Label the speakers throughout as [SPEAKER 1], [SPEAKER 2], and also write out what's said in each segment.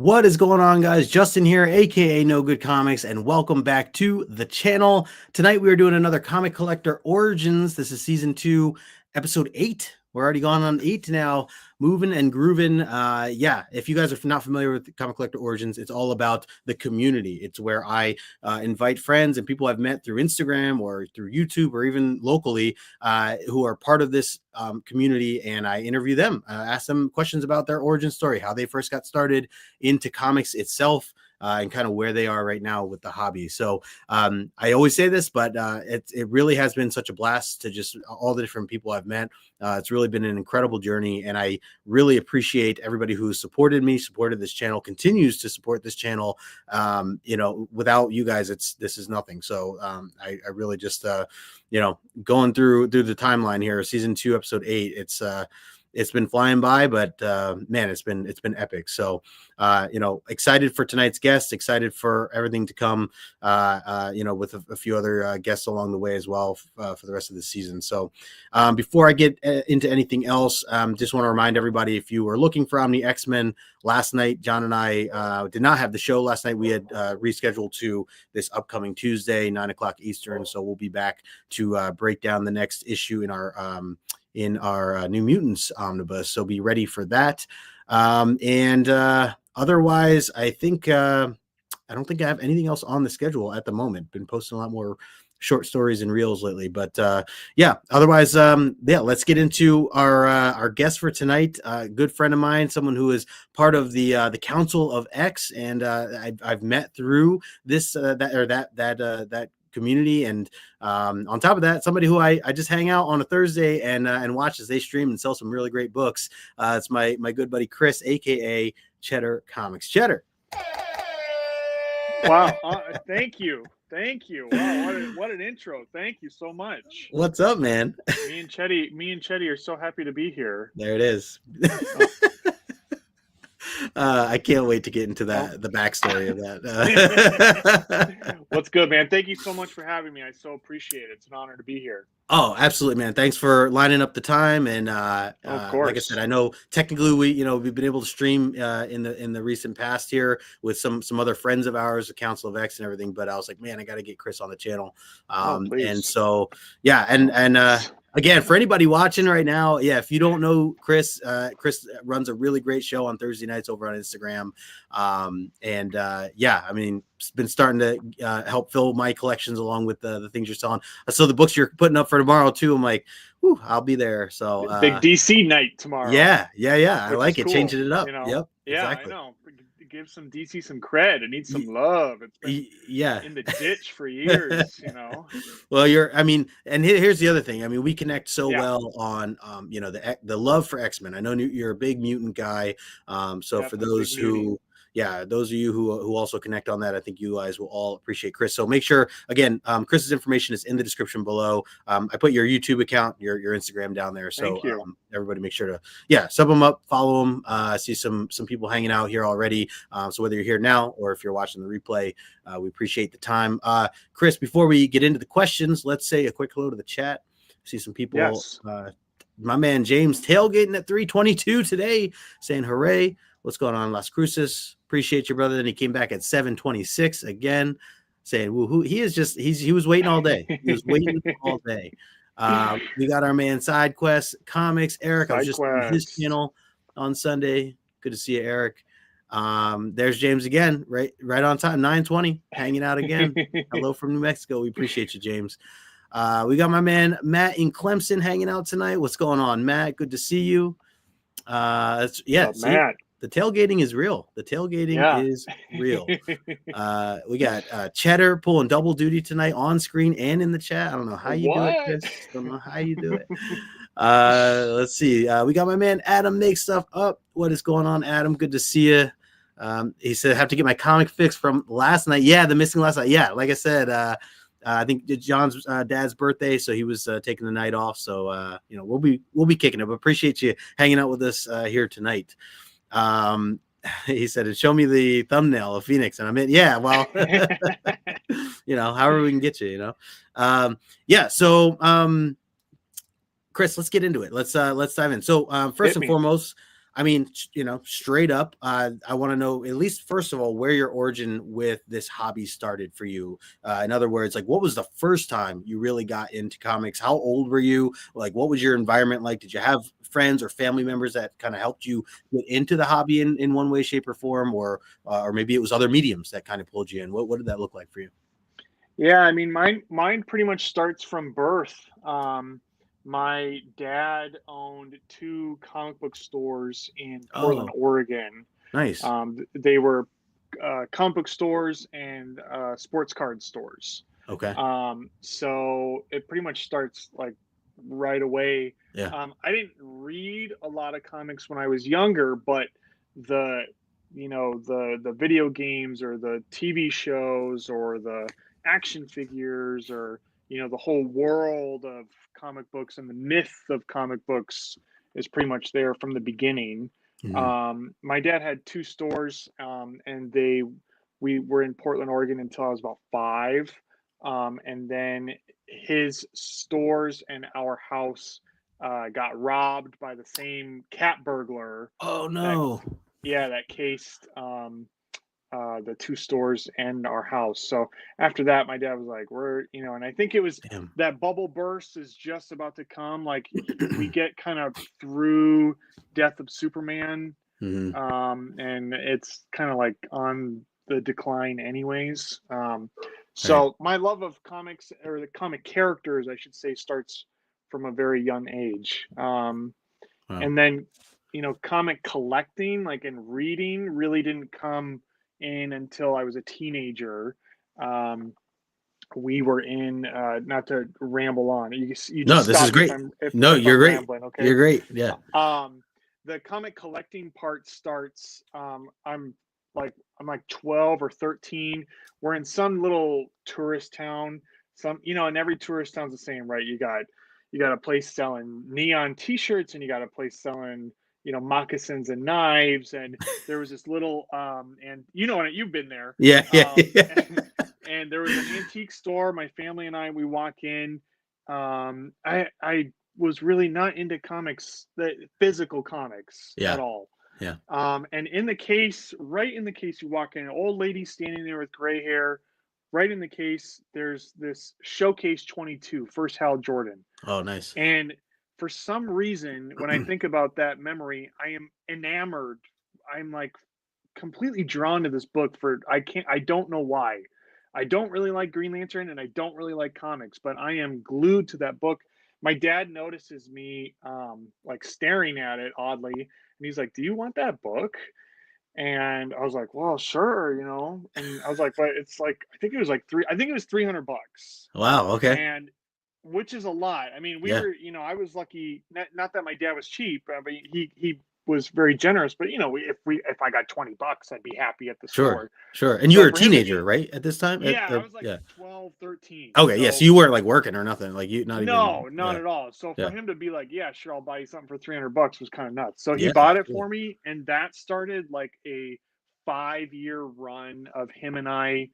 [SPEAKER 1] What is going on, guys? Justin here, aka No Good Comics, and welcome back to the channel. Tonight we are doing another Comic Collector Origins. This is season 2, episode 8. We're already gone on 8 now, moving and grooving. Yeah, if you guys are not familiar with Comic Collector Origins, it's all about the community. It's where I invite friends and people I've met through Instagram or through YouTube or even locally who are part of this community, and I interview them, ask them questions about their origin story, how they first got started into comics itself, and kind of where they are right now with the hobby. So I always say this, but it really has been such a blast to just all the different people I've met. It's really been an incredible journey, and I really appreciate everybody who supported me, supported this channel, continues to support this channel. Without you guys, this is nothing. So I really just going through the timeline here, season 2, episode 8. It's been flying by, but man, it's been epic. So excited for tonight's guest, excited for everything to come, with a few other guests along the way as well for the rest of the season. So before I get into anything else, just want to remind everybody, if you were looking for Omni X-Men, last night John and I did not have the show last night. We had rescheduled to this upcoming Tuesday, 9:00 Eastern. So we'll be back to break down the next issue in our New Mutants omnibus. So be ready for that. Otherwise, I think I don't think I have anything else on the schedule at the moment. Been posting a lot more short stories and reels lately, but otherwise, let's get into our guest for tonight. Good friend of mine, someone who is part of the Council of X, and I've met through this that community, and on top of that, somebody who I just hang out on a Thursday and watch as they stream and sell some really great books. It's my good buddy Chris, aka Cheddar Comics. Cheddar.
[SPEAKER 2] Wow! Thank you. Wow, what an intro! Thank you so much.
[SPEAKER 1] What's up, man?
[SPEAKER 2] Me and Chetty are so happy to be here.
[SPEAKER 1] There it is. I can't wait to get into the backstory of that.
[SPEAKER 2] What's good, man? Thank you so much for having me. I so appreciate it. It's an honor to be here.
[SPEAKER 1] Oh, absolutely, man. Thanks for lining up the time. And
[SPEAKER 2] of course,
[SPEAKER 1] like I said, I know technically we've been able to stream in the recent past here with some other friends of ours, the Council of X and everything. But I was like, man, I got to get Chris on the channel. And so, yeah. And again, for anybody watching right now, if you don't know Chris, Chris runs a really great show on Thursday nights over on Instagram. I mean, been starting to help fill my collections along with the things you're selling. So the books you're putting up for tomorrow too, I'm like, whew, I'll be there. So
[SPEAKER 2] big DC night tomorrow.
[SPEAKER 1] Yeah. I like it. Cool. Changing it up.
[SPEAKER 2] Yep. Yeah, exactly. I know. Give some DC some cred. It needs some love. It's been in the ditch for years,
[SPEAKER 1] Well, and here's the other thing. I mean, we connect so well on the love for X-Men. I know you're a big mutant guy. So for those who those of you who also connect on that, I think you guys will all appreciate Chris. So make sure, again, Chris's information is in the description below. I put your YouTube account, your Instagram down there. So everybody make sure to, sub them up, follow them. I see some people hanging out here already. So whether you're here now or if you're watching the replay, we appreciate the time. Chris, before we get into the questions, let's say a quick hello to the chat. I see some people.
[SPEAKER 2] Yes.
[SPEAKER 1] My man James tailgating at 3:22 today, saying hooray. What's going on, Las Cruces? Appreciate you, brother. Then he came back at 7:26 again, saying woohoo. He was waiting all day. He was waiting all day. We got our man SideQuest Comics, Eric. I was just on his channel on Sunday. Good to see you, Eric. There's James again, right on time, 9:20, hanging out again. Hello from New Mexico. We appreciate you, James. We got my man Matt in Clemson hanging out tonight. What's going on, Matt? Good to see you.
[SPEAKER 2] Matt.
[SPEAKER 1] The tailgating is real. Is real. We got Cheddar pulling double duty tonight on screen and in the chat. I don't know how you do it, Chris. Don't know how you do it. Let's see. We got my man Adam Make Stuff Up. What is going on, Adam? Good to see you. He said, I have to get my comic fix from last night. Yeah, the missing last night. Yeah, like I said, I think it's John's dad's birthday, so he was taking the night off. So we'll be kicking it. But appreciate you hanging out with us here tonight. He said, show me the thumbnail of Phoenix. And I mean, yeah, well, however we can get you, So Chris, let's get into it. Let's dive in. So first and foremost, I mean, straight up, I want to know, at least first of all, where your origin with this hobby started for you. In other words, like, what was the first time you really got into comics? How old were you? Like, what was your environment like? Did you have friends or family members that kind of helped you get into the hobby in one way, shape, or form, or maybe it was other mediums that kind of pulled you in? What did that look like for you?
[SPEAKER 2] Yeah, I mean, mine pretty much starts from birth. My dad owned two comic book stores in Portland,
[SPEAKER 1] Oh,
[SPEAKER 2] Oregon.
[SPEAKER 1] nice.
[SPEAKER 2] They were comic book stores and sports card stores.
[SPEAKER 1] Okay.
[SPEAKER 2] So it pretty much starts like right away.
[SPEAKER 1] Yeah.
[SPEAKER 2] I didn't read a lot of comics when I was younger, but the the video games or the TV shows or the action figures or the whole world of comic books and the myth of comic books is pretty much there from the beginning.
[SPEAKER 1] Mhm.
[SPEAKER 2] My dad had two stores, and we were in Portland, Oregon until I was about five. And then his stores and our house got robbed by the same cat burglar
[SPEAKER 1] Oh
[SPEAKER 2] that,
[SPEAKER 1] no.
[SPEAKER 2] yeah, that cased the two stores and our house. So after that, my dad was like, and I think it was
[SPEAKER 1] Damn.
[SPEAKER 2] that bubble burst is just about to come. Like we get kind of through Death of Superman,
[SPEAKER 1] Mhm.
[SPEAKER 2] and it's kind of like on the decline, anyways.
[SPEAKER 1] Right.
[SPEAKER 2] So my love of comics, or the comic characters, I should say, starts from a very young age.
[SPEAKER 1] Wow.
[SPEAKER 2] And then, comic collecting, like, and reading really didn't come in until I was a teenager. Um, we were in, not to ramble on. You
[SPEAKER 1] No,
[SPEAKER 2] just
[SPEAKER 1] this is
[SPEAKER 2] stop me if
[SPEAKER 1] great.
[SPEAKER 2] I'm
[SPEAKER 1] No,
[SPEAKER 2] if
[SPEAKER 1] you're
[SPEAKER 2] I'm
[SPEAKER 1] great.
[SPEAKER 2] rambling, okay?
[SPEAKER 1] You're great. Yeah.
[SPEAKER 2] Um, the comic collecting part starts. I'm like 12 or 13. We're in some little tourist town. And every tourist town's the same, right? You got a place selling neon T-shirts, and you got a place selling moccasins and knives. And there was this little and you've been there.
[SPEAKER 1] Yeah. Yeah. Yeah.
[SPEAKER 2] And there was an antique store. My family and we walk in. I was really not into comics, the physical comics at
[SPEAKER 1] Yeah.
[SPEAKER 2] all.
[SPEAKER 1] Yeah.
[SPEAKER 2] And right in the case, you walk in, an old lady standing there with gray hair. Right in the case, there's this Showcase 22, first Hal Jordan.
[SPEAKER 1] Oh, nice.
[SPEAKER 2] And for some reason, when I think about that memory, I am enamored. I'm like completely drawn to this book I don't know why. I don't really like Green Lantern and I don't really like comics, but I am glued to that book. My dad notices me like staring at it oddly, and he's like, "Do you want that book?" And I was like, "Well, sure." And I was like, "But it's like I think it was $300."
[SPEAKER 1] Wow. Okay.
[SPEAKER 2] And which is a lot. I mean,
[SPEAKER 1] Yeah.
[SPEAKER 2] I was lucky. Not that my dad was cheap, but he was very generous. But if I got $20, I'd be happy at the
[SPEAKER 1] Sure.
[SPEAKER 2] store.
[SPEAKER 1] Sure. And you
[SPEAKER 2] So
[SPEAKER 1] were a
[SPEAKER 2] for him to
[SPEAKER 1] teenager,
[SPEAKER 2] be,
[SPEAKER 1] right? At this time?
[SPEAKER 2] yeah, I was like
[SPEAKER 1] Yeah.
[SPEAKER 2] 12, 13.
[SPEAKER 1] Okay. Yeah. So
[SPEAKER 2] So
[SPEAKER 1] you weren't like working or nothing. Like you, not even.
[SPEAKER 2] no, not
[SPEAKER 1] Yeah.
[SPEAKER 2] at all. So for
[SPEAKER 1] Yeah.
[SPEAKER 2] him to be like, yeah, sure, I'll buy you something for $300 was kind of nuts. So he
[SPEAKER 1] Yeah.
[SPEAKER 2] bought it
[SPEAKER 1] Cool.
[SPEAKER 2] for me, and that started like a 5-year run of him and I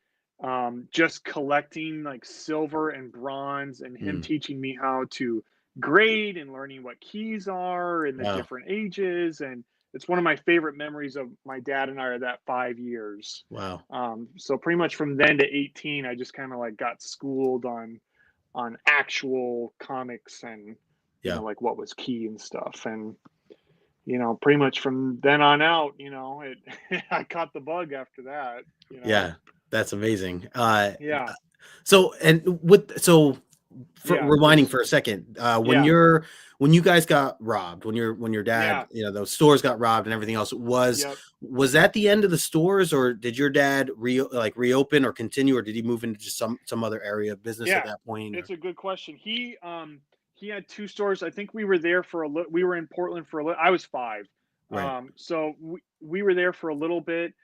[SPEAKER 2] just collecting like silver and bronze, and him
[SPEAKER 1] Mm.
[SPEAKER 2] teaching me how to grade and learning what keys are and the
[SPEAKER 1] Wow.
[SPEAKER 2] different ages. And it's one of my favorite memories of my dad and I, are that 5 years.
[SPEAKER 1] Wow.
[SPEAKER 2] So pretty much from then to 18, I just kind of like got schooled on actual comics and
[SPEAKER 1] Yeah.
[SPEAKER 2] like what was key and stuff. And pretty much from then on out, it I caught the bug after that.
[SPEAKER 1] Yeah. That's amazing.
[SPEAKER 2] Yeah,
[SPEAKER 1] So and with so for
[SPEAKER 2] yeah,
[SPEAKER 1] rewinding
[SPEAKER 2] just
[SPEAKER 1] for a second,
[SPEAKER 2] yeah,
[SPEAKER 1] when you guys got robbed, when your dad,
[SPEAKER 2] yeah,
[SPEAKER 1] those stores got robbed and everything else,
[SPEAKER 2] yep.
[SPEAKER 1] was that the end of the stores, or did your dad reopen or continue, or did he move into just some other area of business at
[SPEAKER 2] Yeah,
[SPEAKER 1] that point? Or
[SPEAKER 2] it's a good question. He had two stores. I think we were there for a little. We were in Portland for a little. I was five,
[SPEAKER 1] right.
[SPEAKER 2] so we were there for a little bit.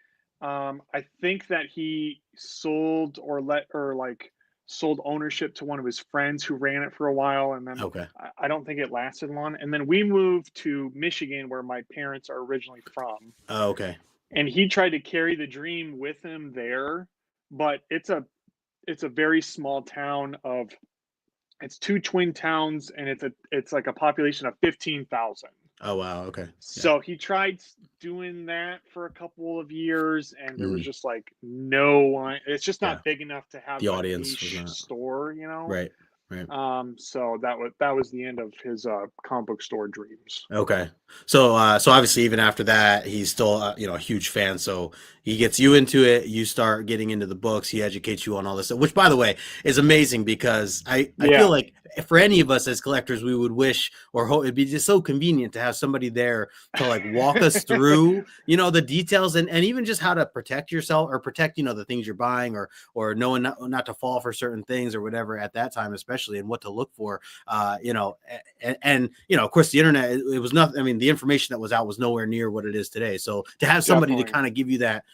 [SPEAKER 2] I think that he sold or like sold ownership to one of his friends who ran it for a while, and then
[SPEAKER 1] Okay.
[SPEAKER 2] I don't think it lasted long. And then we moved to Michigan, where my parents are originally from,
[SPEAKER 1] Oh, okay.
[SPEAKER 2] and he tried to carry the dream with him there, but it's a very small town of it's two twin towns, and it's like a population of 15,000.
[SPEAKER 1] Oh wow. Okay. Yeah.
[SPEAKER 2] So he tried doing that for a couple of years, and there was
[SPEAKER 1] Mm,
[SPEAKER 2] just like no one. It's just
[SPEAKER 1] yeah.
[SPEAKER 2] not big enough to have
[SPEAKER 1] The
[SPEAKER 2] a
[SPEAKER 1] audience was
[SPEAKER 2] niche
[SPEAKER 1] not
[SPEAKER 2] store, you know.
[SPEAKER 1] right. Right.
[SPEAKER 2] So that was the end of his comic book store dreams.
[SPEAKER 1] Okay. So obviously even after that, he's still a huge fan. So he gets you into it, you start getting into the books, he educates you on all this stuff, which by the way is amazing because I feel
[SPEAKER 2] Yeah.
[SPEAKER 1] like for any of us as collectors, we would wish or hope it'd be just so convenient to have somebody there to like walk us through, the details and even just how to protect yourself or protect, the things you're buying or knowing not to fall for certain things or whatever at that time, especially and what to look for. And of course the internet, it was nothing. I mean, the information that was out was nowhere near what it is today. So to have somebody to
[SPEAKER 2] Definitely.
[SPEAKER 1] kind of give you that,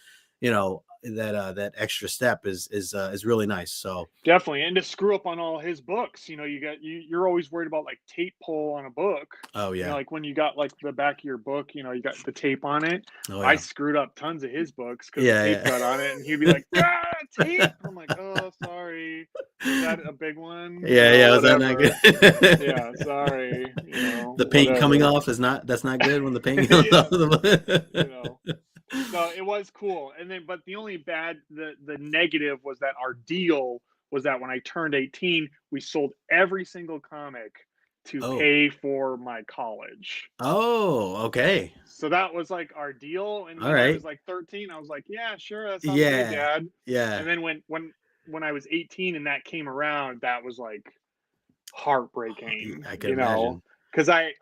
[SPEAKER 1] that extra step is really nice. So
[SPEAKER 2] Definitely, and to screw up on all his books, you're always worried about like tape pull on a book.
[SPEAKER 1] oh yeah,
[SPEAKER 2] Like when you got like the back of your book, you got the tape on it.
[SPEAKER 1] oh
[SPEAKER 2] I
[SPEAKER 1] yeah,
[SPEAKER 2] screwed up tons of his books because the tape
[SPEAKER 1] yeah,
[SPEAKER 2] got on it, and he'd be like, "Ah, tape!" I'm like, "Oh, sorry. Was that a big one?
[SPEAKER 1] yeah. Was that not
[SPEAKER 2] Whatever.
[SPEAKER 1] good?
[SPEAKER 2] Yeah, sorry.
[SPEAKER 1] The paint coming
[SPEAKER 2] Whatever."
[SPEAKER 1] off is not that's not good when the paint comes
[SPEAKER 2] Yeah,
[SPEAKER 1] off of
[SPEAKER 2] you
[SPEAKER 1] the
[SPEAKER 2] know. So it was cool. And then, but the only the negative was that our deal was that when I turned 18, we sold every single comic to
[SPEAKER 1] oh
[SPEAKER 2] pay for my college.
[SPEAKER 1] oh okay,
[SPEAKER 2] So that was like our deal. And
[SPEAKER 1] all
[SPEAKER 2] when I
[SPEAKER 1] right,
[SPEAKER 2] was like 13, I was like, yeah, sure, that sounds good,
[SPEAKER 1] yeah,
[SPEAKER 2] Dad.
[SPEAKER 1] yeah.
[SPEAKER 2] And then when I was 18 and that came around, that was like heartbreaking,
[SPEAKER 1] I can imagine.
[SPEAKER 2] because I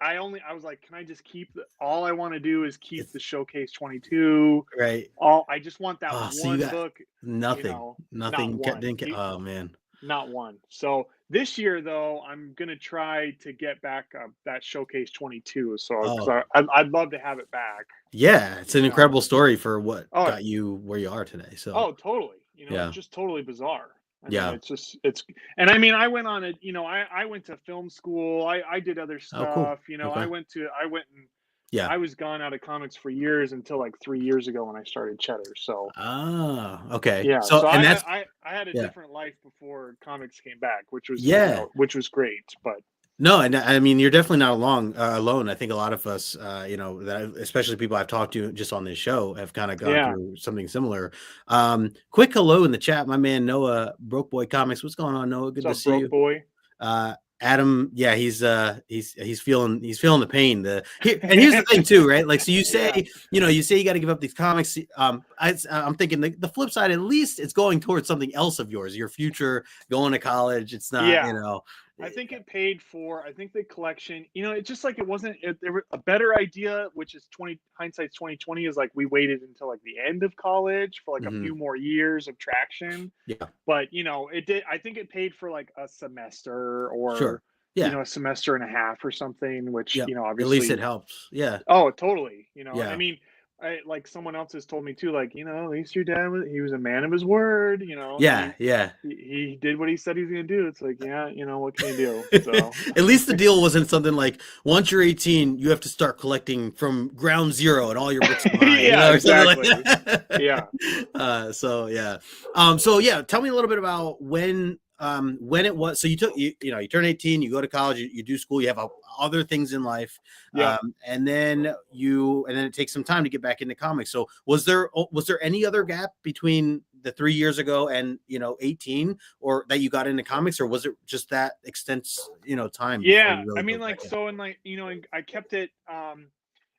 [SPEAKER 2] was like, can I just keep all I want to do is keep
[SPEAKER 1] It's
[SPEAKER 2] the Showcase 22.
[SPEAKER 1] right.
[SPEAKER 2] All I just want that
[SPEAKER 1] Oh, so you
[SPEAKER 2] one
[SPEAKER 1] got
[SPEAKER 2] book,
[SPEAKER 1] nothing,
[SPEAKER 2] not
[SPEAKER 1] nothing.
[SPEAKER 2] one,
[SPEAKER 1] Didn't get. Oh man.
[SPEAKER 2] not one. So this year though, I'm gonna try to get back that Showcase 22. So because
[SPEAKER 1] Oh
[SPEAKER 2] I'd love to have it back.
[SPEAKER 1] yeah, it's an
[SPEAKER 2] You know.
[SPEAKER 1] incredible story for what
[SPEAKER 2] Oh,
[SPEAKER 1] got you where you are today. So
[SPEAKER 2] oh, totally. It's
[SPEAKER 1] yeah,
[SPEAKER 2] just totally bizarre. I mean,
[SPEAKER 1] yeah.
[SPEAKER 2] it's just and I mean, I went on I went to film school. I did other
[SPEAKER 1] Oh cool.
[SPEAKER 2] stuff.
[SPEAKER 1] Okay.
[SPEAKER 2] I went and
[SPEAKER 1] Yeah.
[SPEAKER 2] I was gone out of comics for years until like 3 years ago when I started Cheddar. So
[SPEAKER 1] Ah, okay.
[SPEAKER 2] yeah,
[SPEAKER 1] So
[SPEAKER 2] so
[SPEAKER 1] and that's
[SPEAKER 2] I had a
[SPEAKER 1] yeah,
[SPEAKER 2] different life before comics came back, which was
[SPEAKER 1] yeah.
[SPEAKER 2] which was great. But
[SPEAKER 1] No, and I mean you're definitely not alone. I think a lot of us, especially people I've talked to just on this show, have kind of gone
[SPEAKER 2] yeah,
[SPEAKER 1] through something similar. Quick hello in the chat, my man Noah, Broke Boy Comics. What's going on, Noah? Good
[SPEAKER 2] what's
[SPEAKER 1] to
[SPEAKER 2] up,
[SPEAKER 1] see
[SPEAKER 2] broke
[SPEAKER 1] you.
[SPEAKER 2] boy?
[SPEAKER 1] Adam, yeah, he's feeling the pain. And here's the thing too, right? Like, so you say,
[SPEAKER 2] Yeah,
[SPEAKER 1] you say you got to give up these comics. I'm thinking the flip side, at least it's going towards something else of yours, your future, going to college. It's not,
[SPEAKER 2] yeah. I
[SPEAKER 1] eh,
[SPEAKER 2] think it paid for. I think the collection. It's just like it wasn't. There were a better idea, which is 20 hindsight's 2020. Is like we waited until like the end of college for like a
[SPEAKER 1] mhm,
[SPEAKER 2] few more years of traction.
[SPEAKER 1] yeah,
[SPEAKER 2] But it did. I think it paid for like a semester
[SPEAKER 1] sure,
[SPEAKER 2] or
[SPEAKER 1] yeah,
[SPEAKER 2] a semester and a half or something. Which
[SPEAKER 1] yeah. At least it
[SPEAKER 2] obviously.
[SPEAKER 1] helps. Yeah,
[SPEAKER 2] Oh, totally. I
[SPEAKER 1] yeah,
[SPEAKER 2] mean, like someone else has told me too. Like at least your dad he was a man of his word. I
[SPEAKER 1] yeah,
[SPEAKER 2] mean,
[SPEAKER 1] yeah.
[SPEAKER 2] he did what he said he was gonna do. It's like, yeah, what can you do? So
[SPEAKER 1] At least the deal wasn't something like once you're 18, you have to start collecting from ground zero and all your books are mine,
[SPEAKER 2] yeah,
[SPEAKER 1] or something like
[SPEAKER 2] exactly.
[SPEAKER 1] that.
[SPEAKER 2] Yeah.
[SPEAKER 1] So yeah. So yeah, tell me a little bit about when it was. So you turn 18, you go to college, you do school, you have other things in life.
[SPEAKER 2] Yep.
[SPEAKER 1] And then it takes some time to get back into comics. So was there any other gap between the 3 years ago and 18 or that you got into comics, or was it just that extensive time before
[SPEAKER 2] Yeah.
[SPEAKER 1] you
[SPEAKER 2] I
[SPEAKER 1] really
[SPEAKER 2] mean,
[SPEAKER 1] broke back
[SPEAKER 2] like
[SPEAKER 1] in?
[SPEAKER 2] so, and like and I kept it.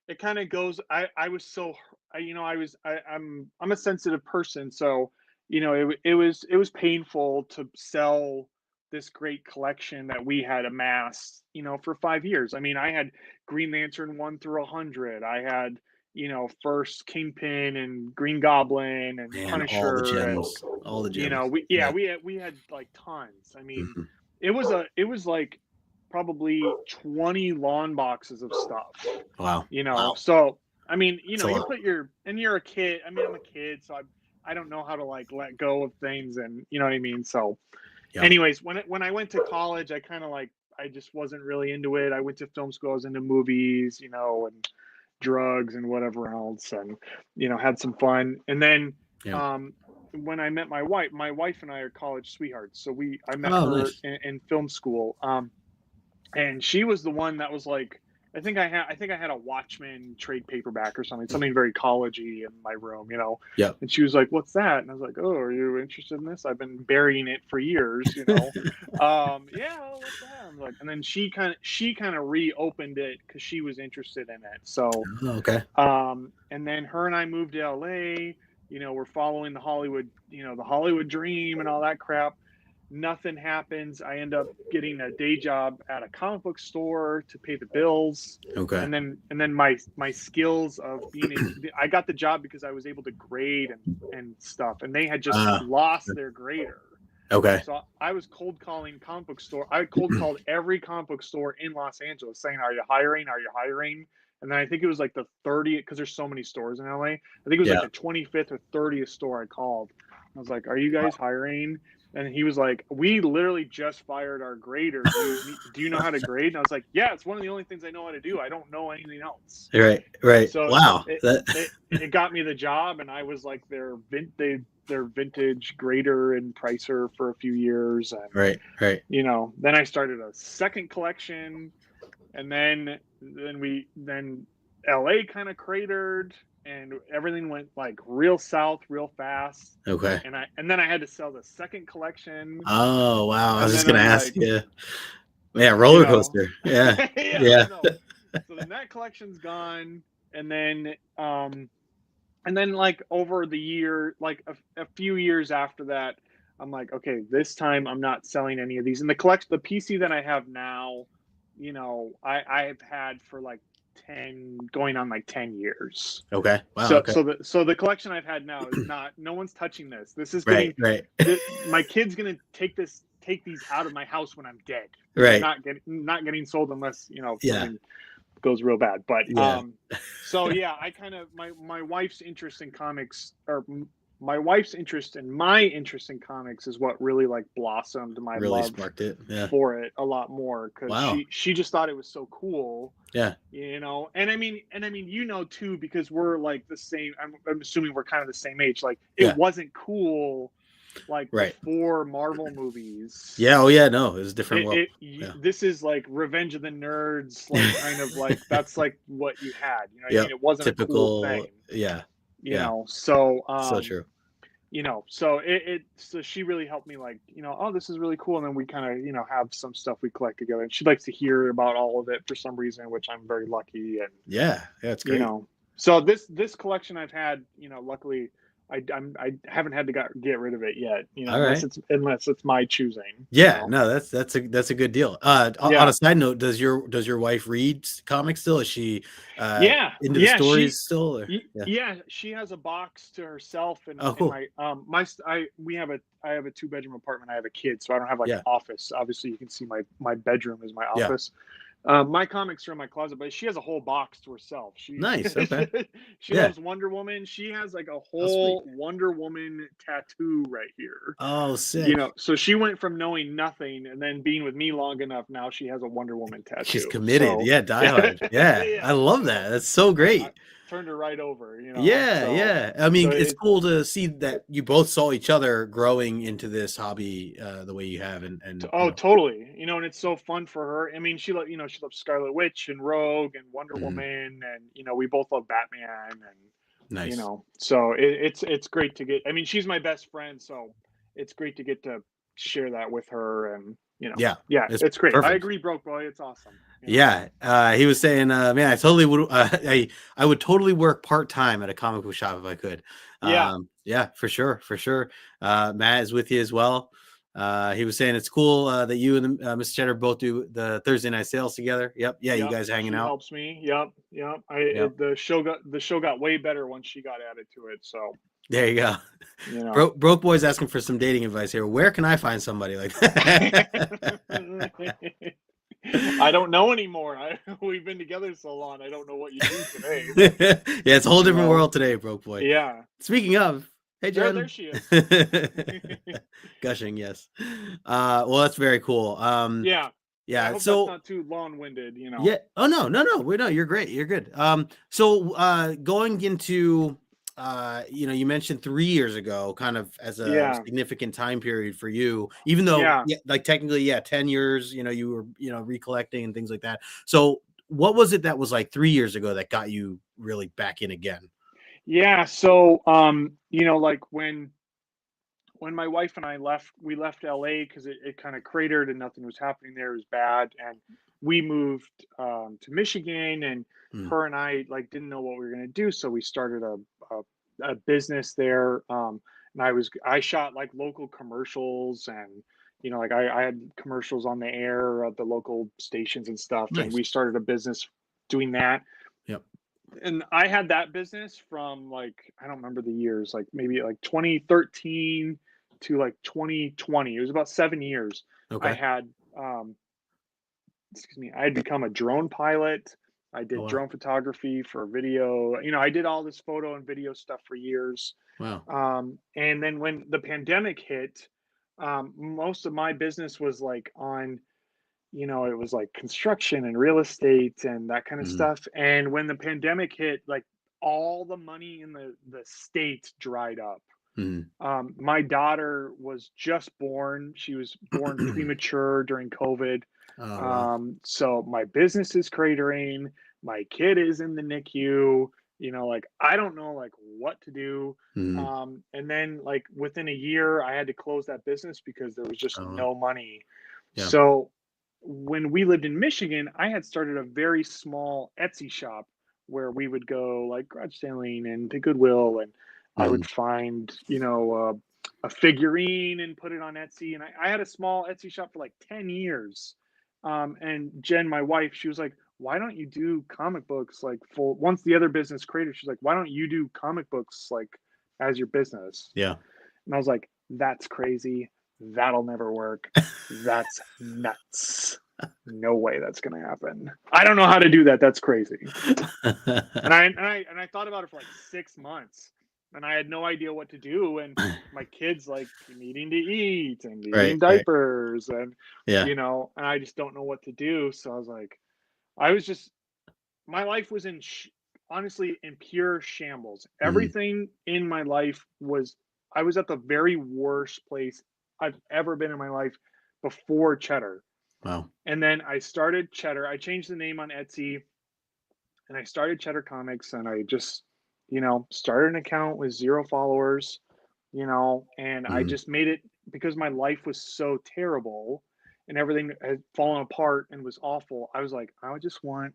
[SPEAKER 2] It kind of goes. I was so I was I'm a sensitive person, so it was painful to sell this great collection that we had amassed for 5 years. I mean, I had Green Lantern 1 through 100. I had first Kingpin and Green Goblin and
[SPEAKER 1] Man, all the
[SPEAKER 2] Punisher, and
[SPEAKER 1] gems, all the gems.
[SPEAKER 2] yeah,
[SPEAKER 1] Yeah.
[SPEAKER 2] we had like tons. I mean,
[SPEAKER 1] Mhm.
[SPEAKER 2] it was like probably 20 lawn boxes of stuff.
[SPEAKER 1] Wow. Wow.
[SPEAKER 2] So I mean,
[SPEAKER 1] That's a
[SPEAKER 2] you
[SPEAKER 1] lot.
[SPEAKER 2] put and you're a kid. I mean, I'm a kid, so I don't know how to like let go of things, and you know what I mean. So,
[SPEAKER 1] Yeah.
[SPEAKER 2] anyways, when I went to college, I kind of like I just wasn't really into it. I went to film school. I was into movies, and drugs and whatever else, and had some fun. And then
[SPEAKER 1] Yeah.
[SPEAKER 2] um, when I met my wife and I are college sweethearts. So I met
[SPEAKER 1] Oh,
[SPEAKER 2] her
[SPEAKER 1] nice.
[SPEAKER 2] in film school, and she was the one that was like I think I had a Watchmen trade paperback or something very collegey in my room, you know.
[SPEAKER 1] Yep.
[SPEAKER 2] And she was like, "What's that?" And I was like, "Oh, are you interested in this? I've been burying it for years, you know." Yeah, oh, what's that? I'm like, and then she kind of reopened it because she was interested in it. So,
[SPEAKER 1] Oh, okay.
[SPEAKER 2] and then her and I moved to LA. You know, we're following the Hollywood, you know, the Hollywood dream and all that crap. Nothing happens. I end up getting a day job at a comic book store to pay the bills.
[SPEAKER 1] Okay.
[SPEAKER 2] And then my skills of I got the job because I was able to grade and stuff, and they had just lost their grader.
[SPEAKER 1] Okay.
[SPEAKER 2] So I was cold calling comic book store. I cold called every comic book store in Los Angeles saying, "Are you hiring? Are you hiring?" And then I think it was like the 30th, because there's so many stores in LA. I think it was like
[SPEAKER 1] Yeah.
[SPEAKER 2] the 25th or 30th store I called. I was like, "Are you guys hiring?" And he was like, "We literally just fired our grader. Do you know how to grade?" And I was like, "Yeah, it's one of the only things I know how to do. I don't know anything else."
[SPEAKER 1] Right. Right.
[SPEAKER 2] So
[SPEAKER 1] Wow.
[SPEAKER 2] it got me the job, and I was like their vintage grader and pricer for a few years, and
[SPEAKER 1] Right. Right.
[SPEAKER 2] you know, then I started a second collection, and then LA kind of cratered, and everything went like real south real fast.
[SPEAKER 1] Okay.
[SPEAKER 2] And then I had to sell the second collection,
[SPEAKER 1] Oh wow. I was
[SPEAKER 2] and
[SPEAKER 1] just
[SPEAKER 2] then
[SPEAKER 1] gonna
[SPEAKER 2] I'm
[SPEAKER 1] ask
[SPEAKER 2] like,
[SPEAKER 1] you. Yeah,
[SPEAKER 2] you
[SPEAKER 1] roller
[SPEAKER 2] know,
[SPEAKER 1] coaster. Yeah.
[SPEAKER 2] yeah,
[SPEAKER 1] Yeah.
[SPEAKER 2] I know. So then that collection's gone, and then like over the year, like a few years after that, I'm like, okay, this time I'm not selling any of these. And the PC that I have now, you know, I've had for like 10, going on like 10 years.
[SPEAKER 1] Okay. Wow.
[SPEAKER 2] So
[SPEAKER 1] Okay.
[SPEAKER 2] the collection I've had now is not, no one's touching this. This is
[SPEAKER 1] Right.
[SPEAKER 2] getting
[SPEAKER 1] Right.
[SPEAKER 2] my kid's gonna take these out of my house when I'm dead. They're
[SPEAKER 1] Right.
[SPEAKER 2] not getting sold unless, you know,
[SPEAKER 1] Yeah.
[SPEAKER 2] something goes real bad. But
[SPEAKER 1] Yeah.
[SPEAKER 2] so yeah, I kind of my wife's interest in comics, or my wife's interest in my interest in comics, is what really like blossomed my
[SPEAKER 1] Really
[SPEAKER 2] love
[SPEAKER 1] sparked it. Yeah.
[SPEAKER 2] for it a lot more, because
[SPEAKER 1] Wow.
[SPEAKER 2] she just thought it was so cool,
[SPEAKER 1] Yeah.
[SPEAKER 2] you know. And I mean, you know, too, because we're like the same. I'm assuming we're kind of the same age. Like, it
[SPEAKER 1] Yeah.
[SPEAKER 2] wasn't cool like
[SPEAKER 1] Right.
[SPEAKER 2] before Marvel movies.
[SPEAKER 1] Yeah. Oh yeah. No, it was a different world. Yeah.
[SPEAKER 2] This is like Revenge of the Nerds, like kind of like that's like what you had, you know what I
[SPEAKER 1] Yep.
[SPEAKER 2] mean? It wasn't a cool
[SPEAKER 1] Typical.
[SPEAKER 2] thing,
[SPEAKER 1] Yeah.
[SPEAKER 2] you
[SPEAKER 1] Yeah.
[SPEAKER 2] know. So
[SPEAKER 1] So true.
[SPEAKER 2] you know, so she really helped me, like, you know, oh, this is really cool. And then we kind of, you know, have some stuff we collect together, and she likes to hear about all of it for some reason, which I'm very lucky. And
[SPEAKER 1] Yeah. Yeah. It's
[SPEAKER 2] you
[SPEAKER 1] great.
[SPEAKER 2] know, so this collection I've had, you know, luckily I haven't had to get rid of it yet, you know,
[SPEAKER 1] All right.
[SPEAKER 2] unless it's my choosing.
[SPEAKER 1] Yeah,
[SPEAKER 2] You know?
[SPEAKER 1] no, that's a good deal. On
[SPEAKER 2] Yeah.
[SPEAKER 1] a side note, does your wife read comics still? Is she
[SPEAKER 2] Yeah,
[SPEAKER 1] into the
[SPEAKER 2] yeah,
[SPEAKER 1] stories still? Or? Yeah.
[SPEAKER 2] yeah, she has a box to herself, and
[SPEAKER 1] Oh,
[SPEAKER 2] in
[SPEAKER 1] cool.
[SPEAKER 2] my I have a 2-bedroom apartment. I have a kid, so I don't have like an
[SPEAKER 1] Yeah.
[SPEAKER 2] office. Obviously, you can see my bedroom is my
[SPEAKER 1] Yeah.
[SPEAKER 2] office. My comics are in my closet, but she has a whole box to herself.
[SPEAKER 1] Nice. Okay.
[SPEAKER 2] She
[SPEAKER 1] Yeah.
[SPEAKER 2] loves Wonder Woman. She has like a
[SPEAKER 1] Oh, sweet.
[SPEAKER 2] whole Wonder Woman tattoo right here.
[SPEAKER 1] Oh,
[SPEAKER 2] You
[SPEAKER 1] sick.
[SPEAKER 2] know, so she went from knowing nothing and then being with me long enough. Now she has a Wonder Woman
[SPEAKER 1] She's
[SPEAKER 2] tattoo.
[SPEAKER 1] committed.
[SPEAKER 2] So
[SPEAKER 1] Yeah, diehard. Yeah, I
[SPEAKER 2] yeah,
[SPEAKER 1] love
[SPEAKER 2] so
[SPEAKER 1] that. That's so
[SPEAKER 2] I
[SPEAKER 1] great.
[SPEAKER 2] turned her right over, you know.
[SPEAKER 1] Yeah,
[SPEAKER 2] So
[SPEAKER 1] yeah. I
[SPEAKER 2] so
[SPEAKER 1] mean, it's
[SPEAKER 2] it
[SPEAKER 1] cool to see that you both saw each other growing into this hobby the way you have, and you
[SPEAKER 2] oh,
[SPEAKER 1] know.
[SPEAKER 2] totally. You know, and it's so fun for her. I mean, you know, she loves Scarlet Witch and Rogue and Wonder
[SPEAKER 1] Mhm.
[SPEAKER 2] Woman, and you know, we both love Batman, and you
[SPEAKER 1] Nice.
[SPEAKER 2] know, so it's great to get. I mean, she's my best friend, so it's great to get to share that with her, and you know,
[SPEAKER 1] Yeah,
[SPEAKER 2] yeah,
[SPEAKER 1] it's
[SPEAKER 2] it's great. I
[SPEAKER 1] perfect.
[SPEAKER 2] agree, broke boy. It's awesome. You know.
[SPEAKER 1] Yeah, he was saying, man, I totally would. I would totally work part time at a comic book shop if I could.
[SPEAKER 2] Yeah.
[SPEAKER 1] Yeah, for sure, for sure. Matt is with you as well. He was saying it's cool that you and Mr. Cheddar both do the Thursday night sales together. Yep, yeah, you
[SPEAKER 2] Yep,
[SPEAKER 1] guys hanging
[SPEAKER 2] she
[SPEAKER 1] out.
[SPEAKER 2] helps me. Yep, yep.
[SPEAKER 1] Yep,
[SPEAKER 2] The show got way better once she got added to it. So
[SPEAKER 1] there you go.
[SPEAKER 2] you know,
[SPEAKER 1] Broke boy's asking for some dating advice here. Where can I find somebody like that?
[SPEAKER 2] I don't know anymore. We've been together so long. I don't know what you do today.
[SPEAKER 1] Yeah, it's a whole
[SPEAKER 2] You
[SPEAKER 1] different
[SPEAKER 2] know,
[SPEAKER 1] world today, broke boy.
[SPEAKER 2] yeah.
[SPEAKER 1] Speaking of, hey
[SPEAKER 2] There
[SPEAKER 1] Jen.
[SPEAKER 2] she is.
[SPEAKER 1] Gushing, yes. Well, that's very cool.
[SPEAKER 2] Yeah. I
[SPEAKER 1] Yeah,
[SPEAKER 2] hope that's
[SPEAKER 1] so
[SPEAKER 2] not too long-winded. You know.
[SPEAKER 1] yeah. Oh no. We no, you're great. You're good. So going into you know, you mentioned 3 years ago, kind of as a
[SPEAKER 2] Yeah.
[SPEAKER 1] significant time period for you, even though
[SPEAKER 2] Yeah.
[SPEAKER 1] yeah, like technically, yeah, 10 years, you know, you were, you know, recollecting and things like that. So what was it that was like 3 years ago that got you really back in again?
[SPEAKER 2] Yeah, so, like when my wife and I left, we left LA because it kind of cratered and nothing was happening there. It was bad. And we moved to Michigan, and
[SPEAKER 1] Mm,
[SPEAKER 2] her and I like didn't know what we were going to do. So we started a business there. And I shot like local commercials, and, like I had commercials on the air of the local stations and stuff. And
[SPEAKER 1] nice.
[SPEAKER 2] we started a business doing that.
[SPEAKER 1] Yep.
[SPEAKER 2] And I had that business from like, I don't remember the years, like maybe like 2013 to like 2020. It was about 7 years. I
[SPEAKER 1] Okay.
[SPEAKER 2] had, I had become a drone pilot. I
[SPEAKER 1] Oh
[SPEAKER 2] did
[SPEAKER 1] wow.
[SPEAKER 2] drone photography for video. I did all this photo and video stuff for years.
[SPEAKER 1] Wow.
[SPEAKER 2] And then when the pandemic hit, most of my business was like on, it was like construction and real estate and that kind of
[SPEAKER 1] Mm,
[SPEAKER 2] stuff. And when the pandemic hit, like all the money in the state dried up.
[SPEAKER 1] mm.
[SPEAKER 2] My daughter was just born. She was born premature during COVID.
[SPEAKER 1] Oh wow.
[SPEAKER 2] So my business is cratering. My kid is in the NICU. Like I don't know like what to do.
[SPEAKER 1] Mm,
[SPEAKER 2] And then like within a year, I had to close that business because there was just
[SPEAKER 1] oh,
[SPEAKER 2] no money.
[SPEAKER 1] yeah.
[SPEAKER 2] So when we lived in Michigan, I had started a very small Etsy shop where we would go like garage selling and to Goodwill, and I
[SPEAKER 1] Mm,
[SPEAKER 2] would find, a figurine and put it on Etsy. And I had a small Etsy shop for like 10 years. And Jen, my wife, she was like, why don't you do comic books like full once the other business created? She's like, why don't you do comic books like as your business?
[SPEAKER 1] yeah.
[SPEAKER 2] And I was like, that's crazy. That'll never work. That's nuts. No way that's gonna happen. I don't know how to do that. That's crazy. And I thought about it for like 6 months, and I had no idea what to do. And my kids like needing to eat and needing
[SPEAKER 1] Right. Right.
[SPEAKER 2] diapers, and
[SPEAKER 1] Yeah.
[SPEAKER 2] and I just don't know what to do. So I was like, I was just my life was honestly in pure shambles.
[SPEAKER 1] Mm,
[SPEAKER 2] Everything in my life was I was at the very worst place I've ever been in my life before Cheddar.
[SPEAKER 1] wow.
[SPEAKER 2] And then I started Cheddar. I changed the name on Etsy, and I started Cheddar Comics, and I just, started an account with 0 followers, and I
[SPEAKER 1] Mm,
[SPEAKER 2] just made it because my life was so terrible and everything had fallen apart and was awful. I was like, I just want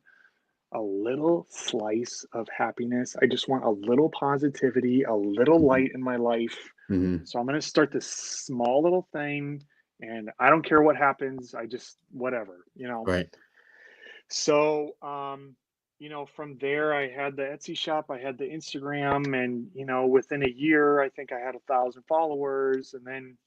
[SPEAKER 2] a little slice of happiness. I just want a little positivity, a little
[SPEAKER 1] mhm,
[SPEAKER 2] light in my life.
[SPEAKER 1] mhm.
[SPEAKER 2] So I'm going to start this small little thing, and I don't care what happens. I just, whatever.
[SPEAKER 1] Right.
[SPEAKER 2] So, from there, I had the Etsy shop, I had the Instagram, and, within a year, I think I had 1,000 followers. And then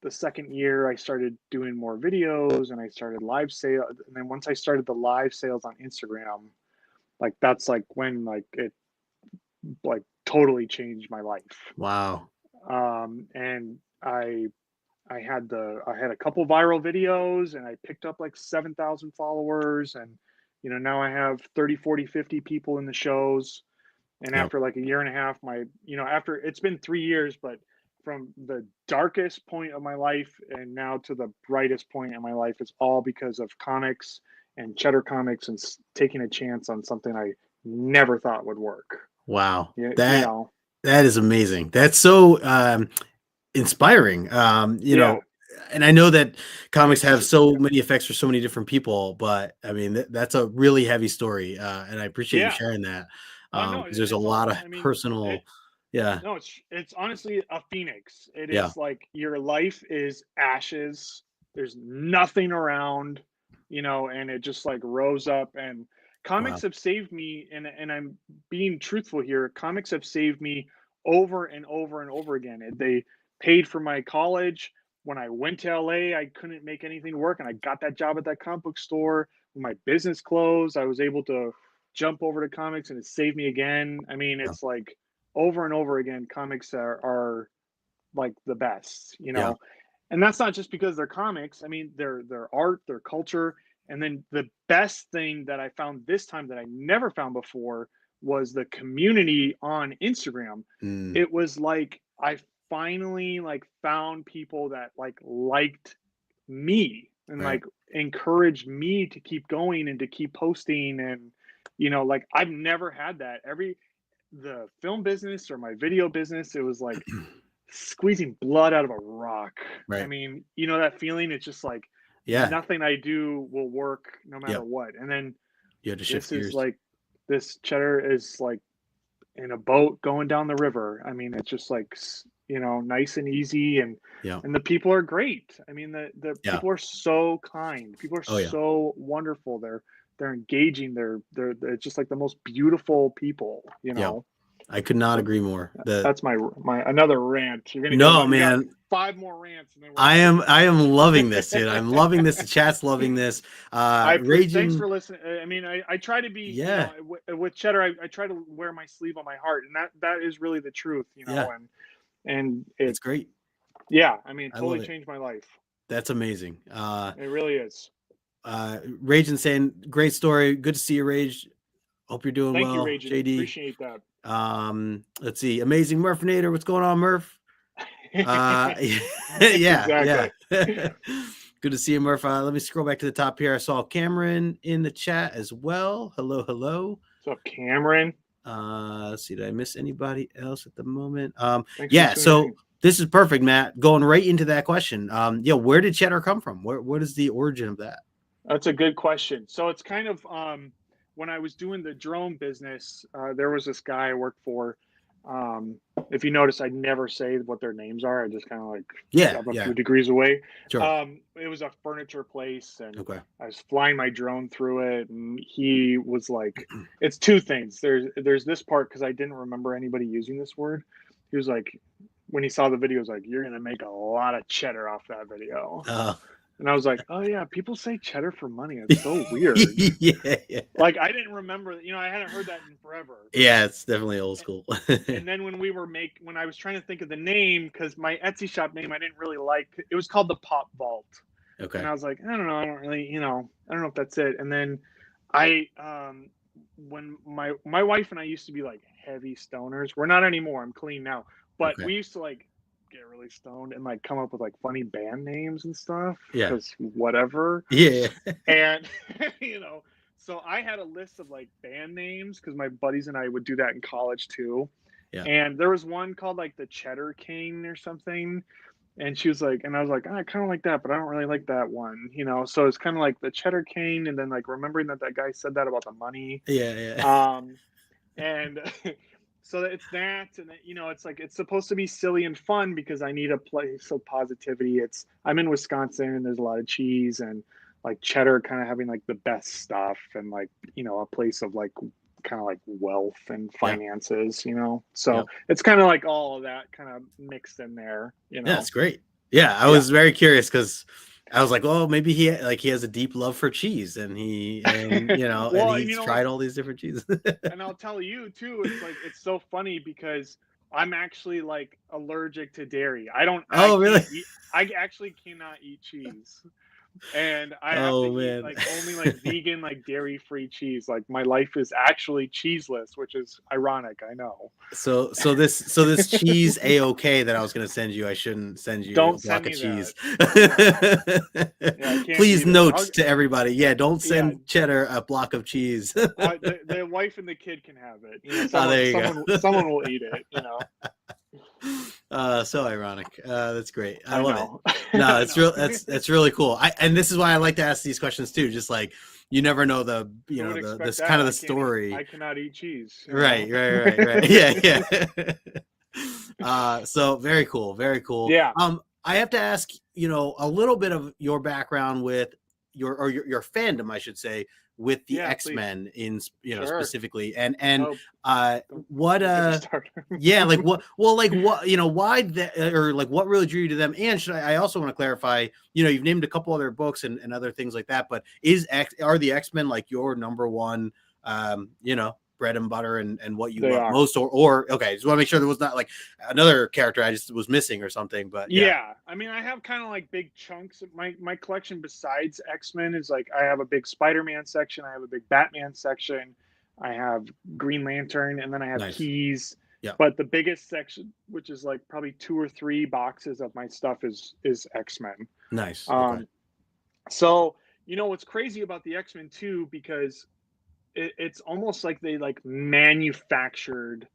[SPEAKER 2] the second year, I started doing more videos, and I started live sale. And then once I started the live sales on Instagram, like that's like when like it like totally changed my life.
[SPEAKER 1] Wow.
[SPEAKER 2] And I had a couple viral videos, and I picked up like 7,000 followers. And now I have 30, 40, 50 people in the shows. And
[SPEAKER 1] Yep.
[SPEAKER 2] after like a year and a half, after it's been 3 years, but from the darkest point of my life and now to the brightest point in my life, it's all because of comics and Cheddar Comics, and taking a chance on something I never thought would work.
[SPEAKER 1] Wow.
[SPEAKER 2] Yeah,
[SPEAKER 1] That is amazing. That's so inspiring.
[SPEAKER 2] yeah,
[SPEAKER 1] And I know that comics have so many effects for so many different people, but I mean that's a really heavy story, and I appreciate you
[SPEAKER 2] yeah.
[SPEAKER 1] sharing that
[SPEAKER 2] No,
[SPEAKER 1] because there's a
[SPEAKER 2] it's
[SPEAKER 1] lot
[SPEAKER 2] all.
[SPEAKER 1] of
[SPEAKER 2] I mean, it,
[SPEAKER 1] personal, yeah,
[SPEAKER 2] no, it's honestly a phoenix. It
[SPEAKER 1] yeah,
[SPEAKER 2] is like your life is ashes. There's nothing around, and it just like rose up. And
[SPEAKER 1] wow,
[SPEAKER 2] comics have saved me, and I'm being truthful here. Comics have saved me over and over and over again. They paid for my college. When I went to LA, I couldn't make anything work, and I got that job at that comic book store. When my business closed, I was able to jump over to comics, and it saved me again. I mean,
[SPEAKER 1] yeah,
[SPEAKER 2] it's like over and over again, comics are like the best,
[SPEAKER 1] yeah,
[SPEAKER 2] and that's not just because they're comics. I mean, their art, their culture. And then the best thing that I found this time that I never found before was the community on Instagram.
[SPEAKER 1] mm,
[SPEAKER 2] It was like I finally like found people that like liked me and
[SPEAKER 1] Right.
[SPEAKER 2] like encouraged me to keep going and to keep posting. And like I've never had that. The film business or my video business, it was like squeezing blood out of a rock. I
[SPEAKER 1] Right.
[SPEAKER 2] mean, that feeling. It's just like
[SPEAKER 1] Yeah.
[SPEAKER 2] nothing I do will work no matter
[SPEAKER 1] Yep.
[SPEAKER 2] what. And then
[SPEAKER 1] You had to shift
[SPEAKER 2] this is
[SPEAKER 1] gears.
[SPEAKER 2] like this cheddar is like in a boat going down the river. I mean, it's just like nice and easy, and
[SPEAKER 1] Yeah.
[SPEAKER 2] the people are great. I mean, the
[SPEAKER 1] Yeah.
[SPEAKER 2] people are so kind. People are
[SPEAKER 1] Oh yeah.
[SPEAKER 2] so wonderful. They're engaging. They're just like the most beautiful people.
[SPEAKER 1] Yep. I could not
[SPEAKER 2] So
[SPEAKER 1] agree more. The
[SPEAKER 2] that's my another rant. You're gonna get
[SPEAKER 1] No,
[SPEAKER 2] another. You got
[SPEAKER 1] man.
[SPEAKER 2] 5 more rants, and then we're
[SPEAKER 1] I
[SPEAKER 2] done.
[SPEAKER 1] am loving this, dude. I'm loving this. The chat's loving this.
[SPEAKER 2] Thanks
[SPEAKER 1] Raging.
[SPEAKER 2] for listening. I mean, I try to be,
[SPEAKER 1] Yeah.
[SPEAKER 2] with Cheddar, I try to wear my sleeve on my heart, and that is really the truth,
[SPEAKER 1] Yeah.
[SPEAKER 2] and
[SPEAKER 1] It's great.
[SPEAKER 2] yeah, I mean,
[SPEAKER 1] I
[SPEAKER 2] totally
[SPEAKER 1] love it.
[SPEAKER 2] changed my life.
[SPEAKER 1] That's amazing.
[SPEAKER 2] It really is.
[SPEAKER 1] Raging saying, great story. Good to see you, Rage. Hope you're doing
[SPEAKER 2] Thank you,
[SPEAKER 1] well,
[SPEAKER 2] Raging.
[SPEAKER 1] JD.
[SPEAKER 2] Appreciate that.
[SPEAKER 1] Let's see. Amazing Murphinator. What's going on, Murph? Yeah,
[SPEAKER 2] Exactly.
[SPEAKER 1] yeah. Good to see you, Murph. Let me scroll back to the top here. I saw Cameron in the chat as well. Hello, hello.
[SPEAKER 2] What's up, Cameron?
[SPEAKER 1] Let's see. Did I miss anybody else at the moment?
[SPEAKER 2] Thanks
[SPEAKER 1] Yeah.
[SPEAKER 2] for
[SPEAKER 1] So
[SPEAKER 2] tuning in.
[SPEAKER 1] this is perfect, Matt. Going right into that question. Where did Cheddar come from? What is the origin of that?
[SPEAKER 2] That's a good question. So it's kind of when I was doing the drone business, there was this guy I worked for. If you notice, I never say what their names are. I just kind of like I'm a few degrees away.
[SPEAKER 1] Sure.
[SPEAKER 2] It was a furniture place, and
[SPEAKER 1] Okay.
[SPEAKER 2] I was flying my drone through it, and he was like, "It's two things. There's this part because I didn't remember anybody using this word. He was like, when he saw the video, he was like, "You're gonna make a lot of cheddar off that video." And I was like, "Oh yeah, people say cheddar for money. It's so weird."
[SPEAKER 1] Yeah.
[SPEAKER 2] Like I didn't remember, I hadn't heard that in forever.
[SPEAKER 1] Yeah, it's definitely old school.
[SPEAKER 2] And then when I was trying to think of the name, because my Etsy shop name I didn't really like, it was called the Pop Vault.
[SPEAKER 1] Okay.
[SPEAKER 2] And I was like, I don't know, I don't really, I don't know if that's it. And then I when my wife and I used to be like heavy stoners. We're not anymore. I'm clean now. But we used to like get really stoned and like come up with like funny band names and stuff.
[SPEAKER 1] Yeah.
[SPEAKER 2] Because whatever.
[SPEAKER 1] Yeah.
[SPEAKER 2] And so I had a list of like band names because my buddies and I would do that in college too.
[SPEAKER 1] Yeah.
[SPEAKER 2] And there was one called like the Cheddar King or something. And she was like, and I was like, I kind of like that, but I don't really like that one, So it's kind of like the Cheddar King, and then like remembering that guy said that about the money.
[SPEAKER 1] Yeah.
[SPEAKER 2] And so it's that, and it's like it's supposed to be silly and fun because I need a place of positivity. I'm in Wisconsin, and there's a lot of cheese, and like cheddar kind of having like the best stuff, and like a place of like kind of like wealth and finances, so it's kind of like all of that kind of mixed in there,
[SPEAKER 1] Yeah, that's great. Yeah, I was very curious because I was like, oh, maybe he has a deep love for cheese, and well, and he's tried all these different cheeses.
[SPEAKER 2] And I'll tell you too, it's so funny because I'm actually like allergic to dairy.
[SPEAKER 1] Really?
[SPEAKER 2] I actually cannot eat cheese. And I have to eat like only like vegan, like dairy-free cheese. Like my life is actually cheeseless, which is ironic, I know.
[SPEAKER 1] So this cheese A-OK that I was gonna send you, I shouldn't send you
[SPEAKER 2] Don't
[SPEAKER 1] a block of cheese. Please note to everybody, don't send Cheddar a block of cheese.
[SPEAKER 2] The wife and the kid can have it. Someone will eat it,
[SPEAKER 1] So ironic. That's great. I love it. No, it's real. That's really cool. And this is why I like to ask these questions too. Just like you never know this kind of the story.
[SPEAKER 2] I cannot eat cheese.
[SPEAKER 1] Right. Yeah. So very cool. Very cool.
[SPEAKER 2] Yeah.
[SPEAKER 1] I have to ask, a little bit of your background with your fandom, I should say, with the X-Men in specifically, and what like what why that, or like what really drew you to them? And I also want to clarify, you've named a couple other books and other things like that, but are the X-Men like your number one bread and butter and what you love most, or okay, just want to make sure there was not like another character I just was missing or something, but
[SPEAKER 2] I mean, I have kind of like big chunks of my collection besides X-Men is like I have a big Spider-Man section, I have a big Batman section, I have Green Lantern, and then I have keys. But the biggest section, which is like probably 2 or 3 boxes of my stuff, is X-Men.
[SPEAKER 1] Nice.
[SPEAKER 2] So, what's crazy about the X-Men too, because it's almost like they like manufactured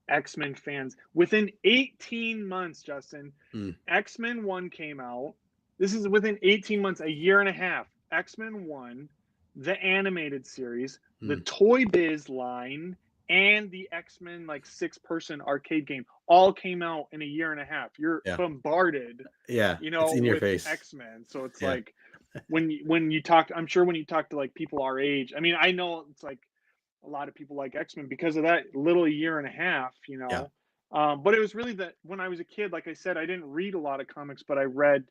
[SPEAKER 2] X-Men fans within 18 months, Justin.
[SPEAKER 1] Mm,
[SPEAKER 2] X-Men 1 came out. This is within 18 months, a year and a half. X-Men 1, the animated series, the
[SPEAKER 1] mm.
[SPEAKER 2] Toy Biz line, and the X-Men like 6-person arcade game all came out in a year and a half. You're
[SPEAKER 1] Yeah.
[SPEAKER 2] bombarded,
[SPEAKER 1] Yeah. It's in your
[SPEAKER 2] with
[SPEAKER 1] face.
[SPEAKER 2] X-Men. So it's
[SPEAKER 1] Yeah.
[SPEAKER 2] like when you talk, I'm sure when you talk to like people our age, I mean, I know it's like a lot of people like X-Men because of that little year and a half,
[SPEAKER 1] Yeah.
[SPEAKER 2] But it was really that when I was a kid, like I said, I didn't read a lot of comics, but I read,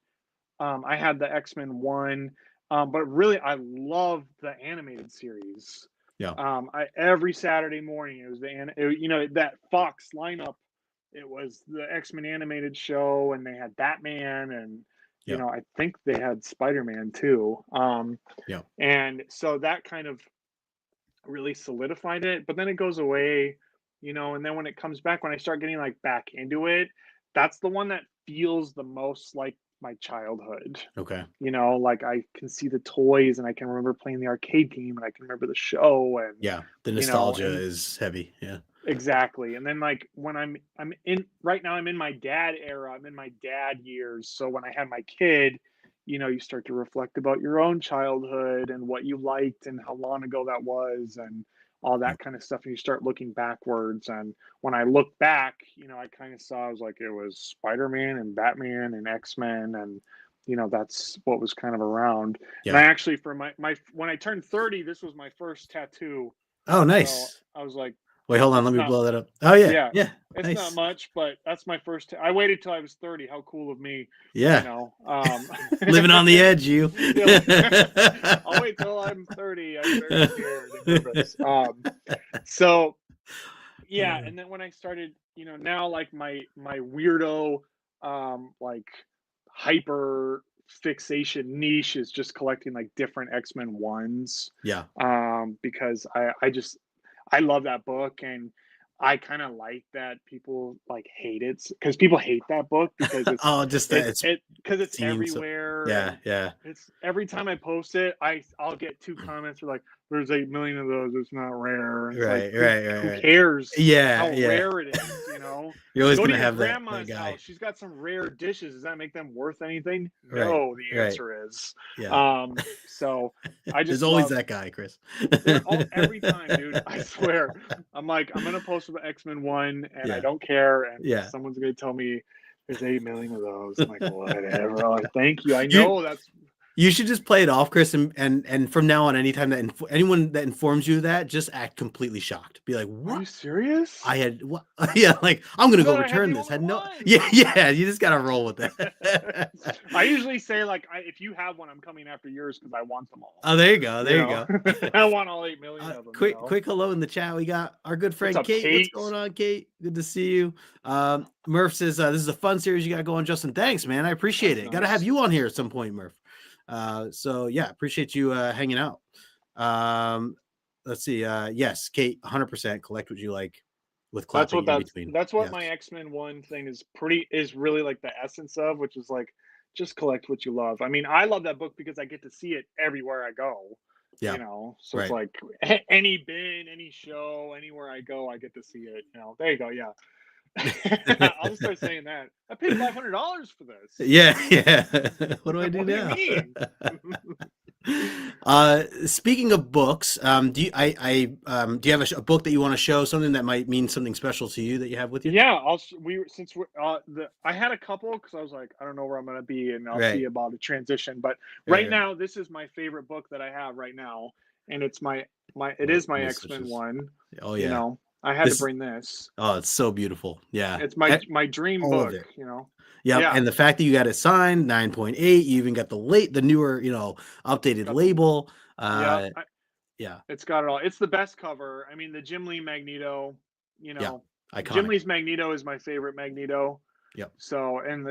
[SPEAKER 2] I had the X-Men one, but really I loved the animated series.
[SPEAKER 1] Yeah.
[SPEAKER 2] Every Saturday morning, it was that Fox lineup. It was the X-Men animated show, and they had Batman, and
[SPEAKER 1] Yeah.
[SPEAKER 2] I think they had Spider-Man too.
[SPEAKER 1] Yeah.
[SPEAKER 2] And so that kind of really solidified it, but then it goes away, and then when it comes back, when I start getting like back into it, that's the one that feels the most like my childhood.
[SPEAKER 1] Okay.
[SPEAKER 2] Like I can see the toys and I can remember playing the arcade game and I can remember the show and
[SPEAKER 1] Yeah. The
[SPEAKER 2] you know
[SPEAKER 1] nostalgia
[SPEAKER 2] and
[SPEAKER 1] is heavy. Yeah.
[SPEAKER 2] exactly. And then like when I'm in right now, I'm in my dad era, I'm in my dad years. So when I had my kid, you start to reflect about your own childhood and what you liked and how long ago that was and all
[SPEAKER 1] Yeah.
[SPEAKER 2] that kind of stuff. And you start looking backwards. And when I look back, I kind of saw, I was like, it was Spider-Man and Batman and X-Men and that's what was kind of around. And I
[SPEAKER 1] Yeah.
[SPEAKER 2] actually for my when I turned 30, this was my first tattoo.
[SPEAKER 1] Oh,
[SPEAKER 2] So
[SPEAKER 1] nice.
[SPEAKER 2] I was like,
[SPEAKER 1] Wait, hold on. Let
[SPEAKER 2] it's
[SPEAKER 1] me
[SPEAKER 2] not
[SPEAKER 1] blow that up. Oh, yeah.
[SPEAKER 2] yeah,
[SPEAKER 1] Yeah.
[SPEAKER 2] it's not
[SPEAKER 1] Nice.
[SPEAKER 2] much, but that's my first I waited till I was 30. How cool of me, you
[SPEAKER 1] Yeah.
[SPEAKER 2] know?
[SPEAKER 1] Living on the edge, you.
[SPEAKER 2] Yeah, I'll wait till I'm 30. I'm very scared and nervous. So yeah, and then when I started, now like my weirdo, like hyper fixation niche is just collecting like different X-Men ones.
[SPEAKER 1] Yeah.
[SPEAKER 2] Because I love that book and I kind of like that people like hate it because people hate that book because
[SPEAKER 1] Oh, just that
[SPEAKER 2] it's
[SPEAKER 1] seems so.
[SPEAKER 2] everywhere
[SPEAKER 1] Yeah.
[SPEAKER 2] and
[SPEAKER 1] Yeah.
[SPEAKER 2] it's every time I post it, I'll get 2 comments like there's 8 million of those. It's not rare. And it's like
[SPEAKER 1] Right. Right. Right.
[SPEAKER 2] who
[SPEAKER 1] Right.
[SPEAKER 2] cares
[SPEAKER 1] Yeah.
[SPEAKER 2] how
[SPEAKER 1] Yeah.
[SPEAKER 2] rare it is?
[SPEAKER 1] You're always
[SPEAKER 2] Go to
[SPEAKER 1] gonna
[SPEAKER 2] your
[SPEAKER 1] have that
[SPEAKER 2] grandma's
[SPEAKER 1] guy.
[SPEAKER 2] house. She's got some rare dishes. Does that make them worth anything?
[SPEAKER 1] Right.
[SPEAKER 2] No, the
[SPEAKER 1] Right.
[SPEAKER 2] answer is.
[SPEAKER 1] Yeah.
[SPEAKER 2] So I
[SPEAKER 1] There's
[SPEAKER 2] just
[SPEAKER 1] always
[SPEAKER 2] love
[SPEAKER 1] that guy, Chris.
[SPEAKER 2] there all every time, dude. I swear. I'm like, I'm gonna post the X-Men one and I
[SPEAKER 1] Yeah.
[SPEAKER 2] don't care, and
[SPEAKER 1] Yeah.
[SPEAKER 2] someone's gonna tell me there's 8 million of those. I'm like, whatever. I'm like, thank you. I
[SPEAKER 1] You
[SPEAKER 2] know that's
[SPEAKER 1] You should just play it off, Chris, and from now on, anytime that anyone that informs you of that, just act completely shocked. Be like,
[SPEAKER 2] are
[SPEAKER 1] "What?
[SPEAKER 2] you serious?
[SPEAKER 1] I had what?" Yeah, like I'm gonna
[SPEAKER 2] I
[SPEAKER 1] go
[SPEAKER 2] thought I had
[SPEAKER 1] return
[SPEAKER 2] the
[SPEAKER 1] this.
[SPEAKER 2] only
[SPEAKER 1] Had no,
[SPEAKER 2] one.
[SPEAKER 1] yeah, yeah. You just gotta roll with that.
[SPEAKER 2] I usually say like if you have one, I'm coming after yours because I want them all.
[SPEAKER 1] Oh, there you go. There you go.
[SPEAKER 2] I want all 8 million of them,
[SPEAKER 1] Quick hello in the chat. We got our good
[SPEAKER 2] What's
[SPEAKER 1] friend
[SPEAKER 2] up,
[SPEAKER 1] Kate. What's
[SPEAKER 2] Kate?
[SPEAKER 1] going on, Kate? Good to see you. Murph says this is a fun series you got going, Justin. Thanks, man. I appreciate
[SPEAKER 2] That's
[SPEAKER 1] it. Got to have
[SPEAKER 2] nice.
[SPEAKER 1] you on here at some point, Murph. So yeah, appreciate you hanging out. Let's see. Yes, Kate, 100% collect what you like with clapping in between.
[SPEAKER 2] That's what
[SPEAKER 1] Yes.
[SPEAKER 2] my X-Men one thing is really like the essence of, which is like just collect what you love. I mean, I love that book because I get to see it everywhere I go.
[SPEAKER 1] Yeah.
[SPEAKER 2] So it's
[SPEAKER 1] Right.
[SPEAKER 2] like any bin, any show, anywhere I go, I get to see it. There you go. Yeah. I'll just start saying that. I paid $500 for this.
[SPEAKER 1] Yeah, yeah. What do I do
[SPEAKER 2] What do you
[SPEAKER 1] now?
[SPEAKER 2] mean?
[SPEAKER 1] Speaking of books, do you do you have a book that you want to show, something that might mean something special to you that you have with you?
[SPEAKER 2] Yeah, since we're I had a couple because I was like, I don't know where I'm gonna be, and I'll see
[SPEAKER 1] Right.
[SPEAKER 2] about a transition. But right
[SPEAKER 1] Right.
[SPEAKER 2] now, this is my favorite book that I have right now, and it's it
[SPEAKER 1] Oh,
[SPEAKER 2] is my
[SPEAKER 1] let me switch
[SPEAKER 2] X-Men
[SPEAKER 1] this.
[SPEAKER 2] one.
[SPEAKER 1] Oh yeah.
[SPEAKER 2] I had to
[SPEAKER 1] This
[SPEAKER 2] bring this.
[SPEAKER 1] Oh, it's so beautiful. Yeah.
[SPEAKER 2] It's my dream
[SPEAKER 1] All of
[SPEAKER 2] book.
[SPEAKER 1] it. Yep.
[SPEAKER 2] Yeah,
[SPEAKER 1] And the fact that you got it signed 9.8, you even got the newer, updated
[SPEAKER 2] got
[SPEAKER 1] label.
[SPEAKER 2] yeah.
[SPEAKER 1] Yeah.
[SPEAKER 2] It's got it all. It's the best cover. I mean, the Jim Lee Magneto.
[SPEAKER 1] Yeah.
[SPEAKER 2] Jim
[SPEAKER 1] Iconic.
[SPEAKER 2] Lee's Magneto is my favorite Magneto.
[SPEAKER 1] Yep.
[SPEAKER 2] So, and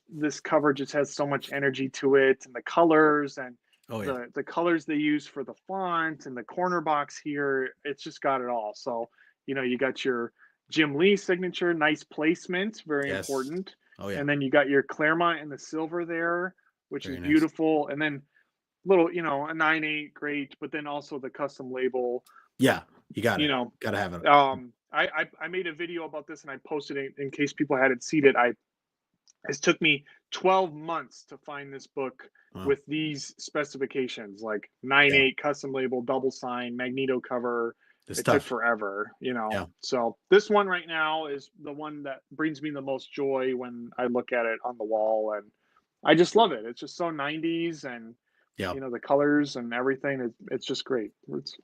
[SPEAKER 2] this cover just has so much energy to it, and the colors and
[SPEAKER 1] Oh yeah.
[SPEAKER 2] the colors they use for the font and the corner box here, it's just got it all. So, you got your Jim Lee signature, nice placement, very
[SPEAKER 1] Yes.
[SPEAKER 2] important.
[SPEAKER 1] Oh yeah.
[SPEAKER 2] And then you got your Claremont and the silver there, which is
[SPEAKER 1] Very nice.
[SPEAKER 2] beautiful. And then little, you know, a 9.8, great, but then also the custom label,
[SPEAKER 1] Yeah, you got
[SPEAKER 2] you
[SPEAKER 1] it.
[SPEAKER 2] know.
[SPEAKER 1] Got to have it.
[SPEAKER 2] I made a video about this and I posted it in case people hadn't seen it. It took me 12 months to find this book
[SPEAKER 1] Wow.
[SPEAKER 2] with these specifications, like
[SPEAKER 1] Yeah,
[SPEAKER 2] 9.8 custom label, double sign, magneto cover.
[SPEAKER 1] it's
[SPEAKER 2] It took
[SPEAKER 1] tough.
[SPEAKER 2] forever, you know.
[SPEAKER 1] Yeah,
[SPEAKER 2] So this one right now is the one that brings me the most joy when I look at it on the wall, and I just love it. It's just so 90s, and
[SPEAKER 1] yeah.
[SPEAKER 2] you know the colors and everything. It's just great. It's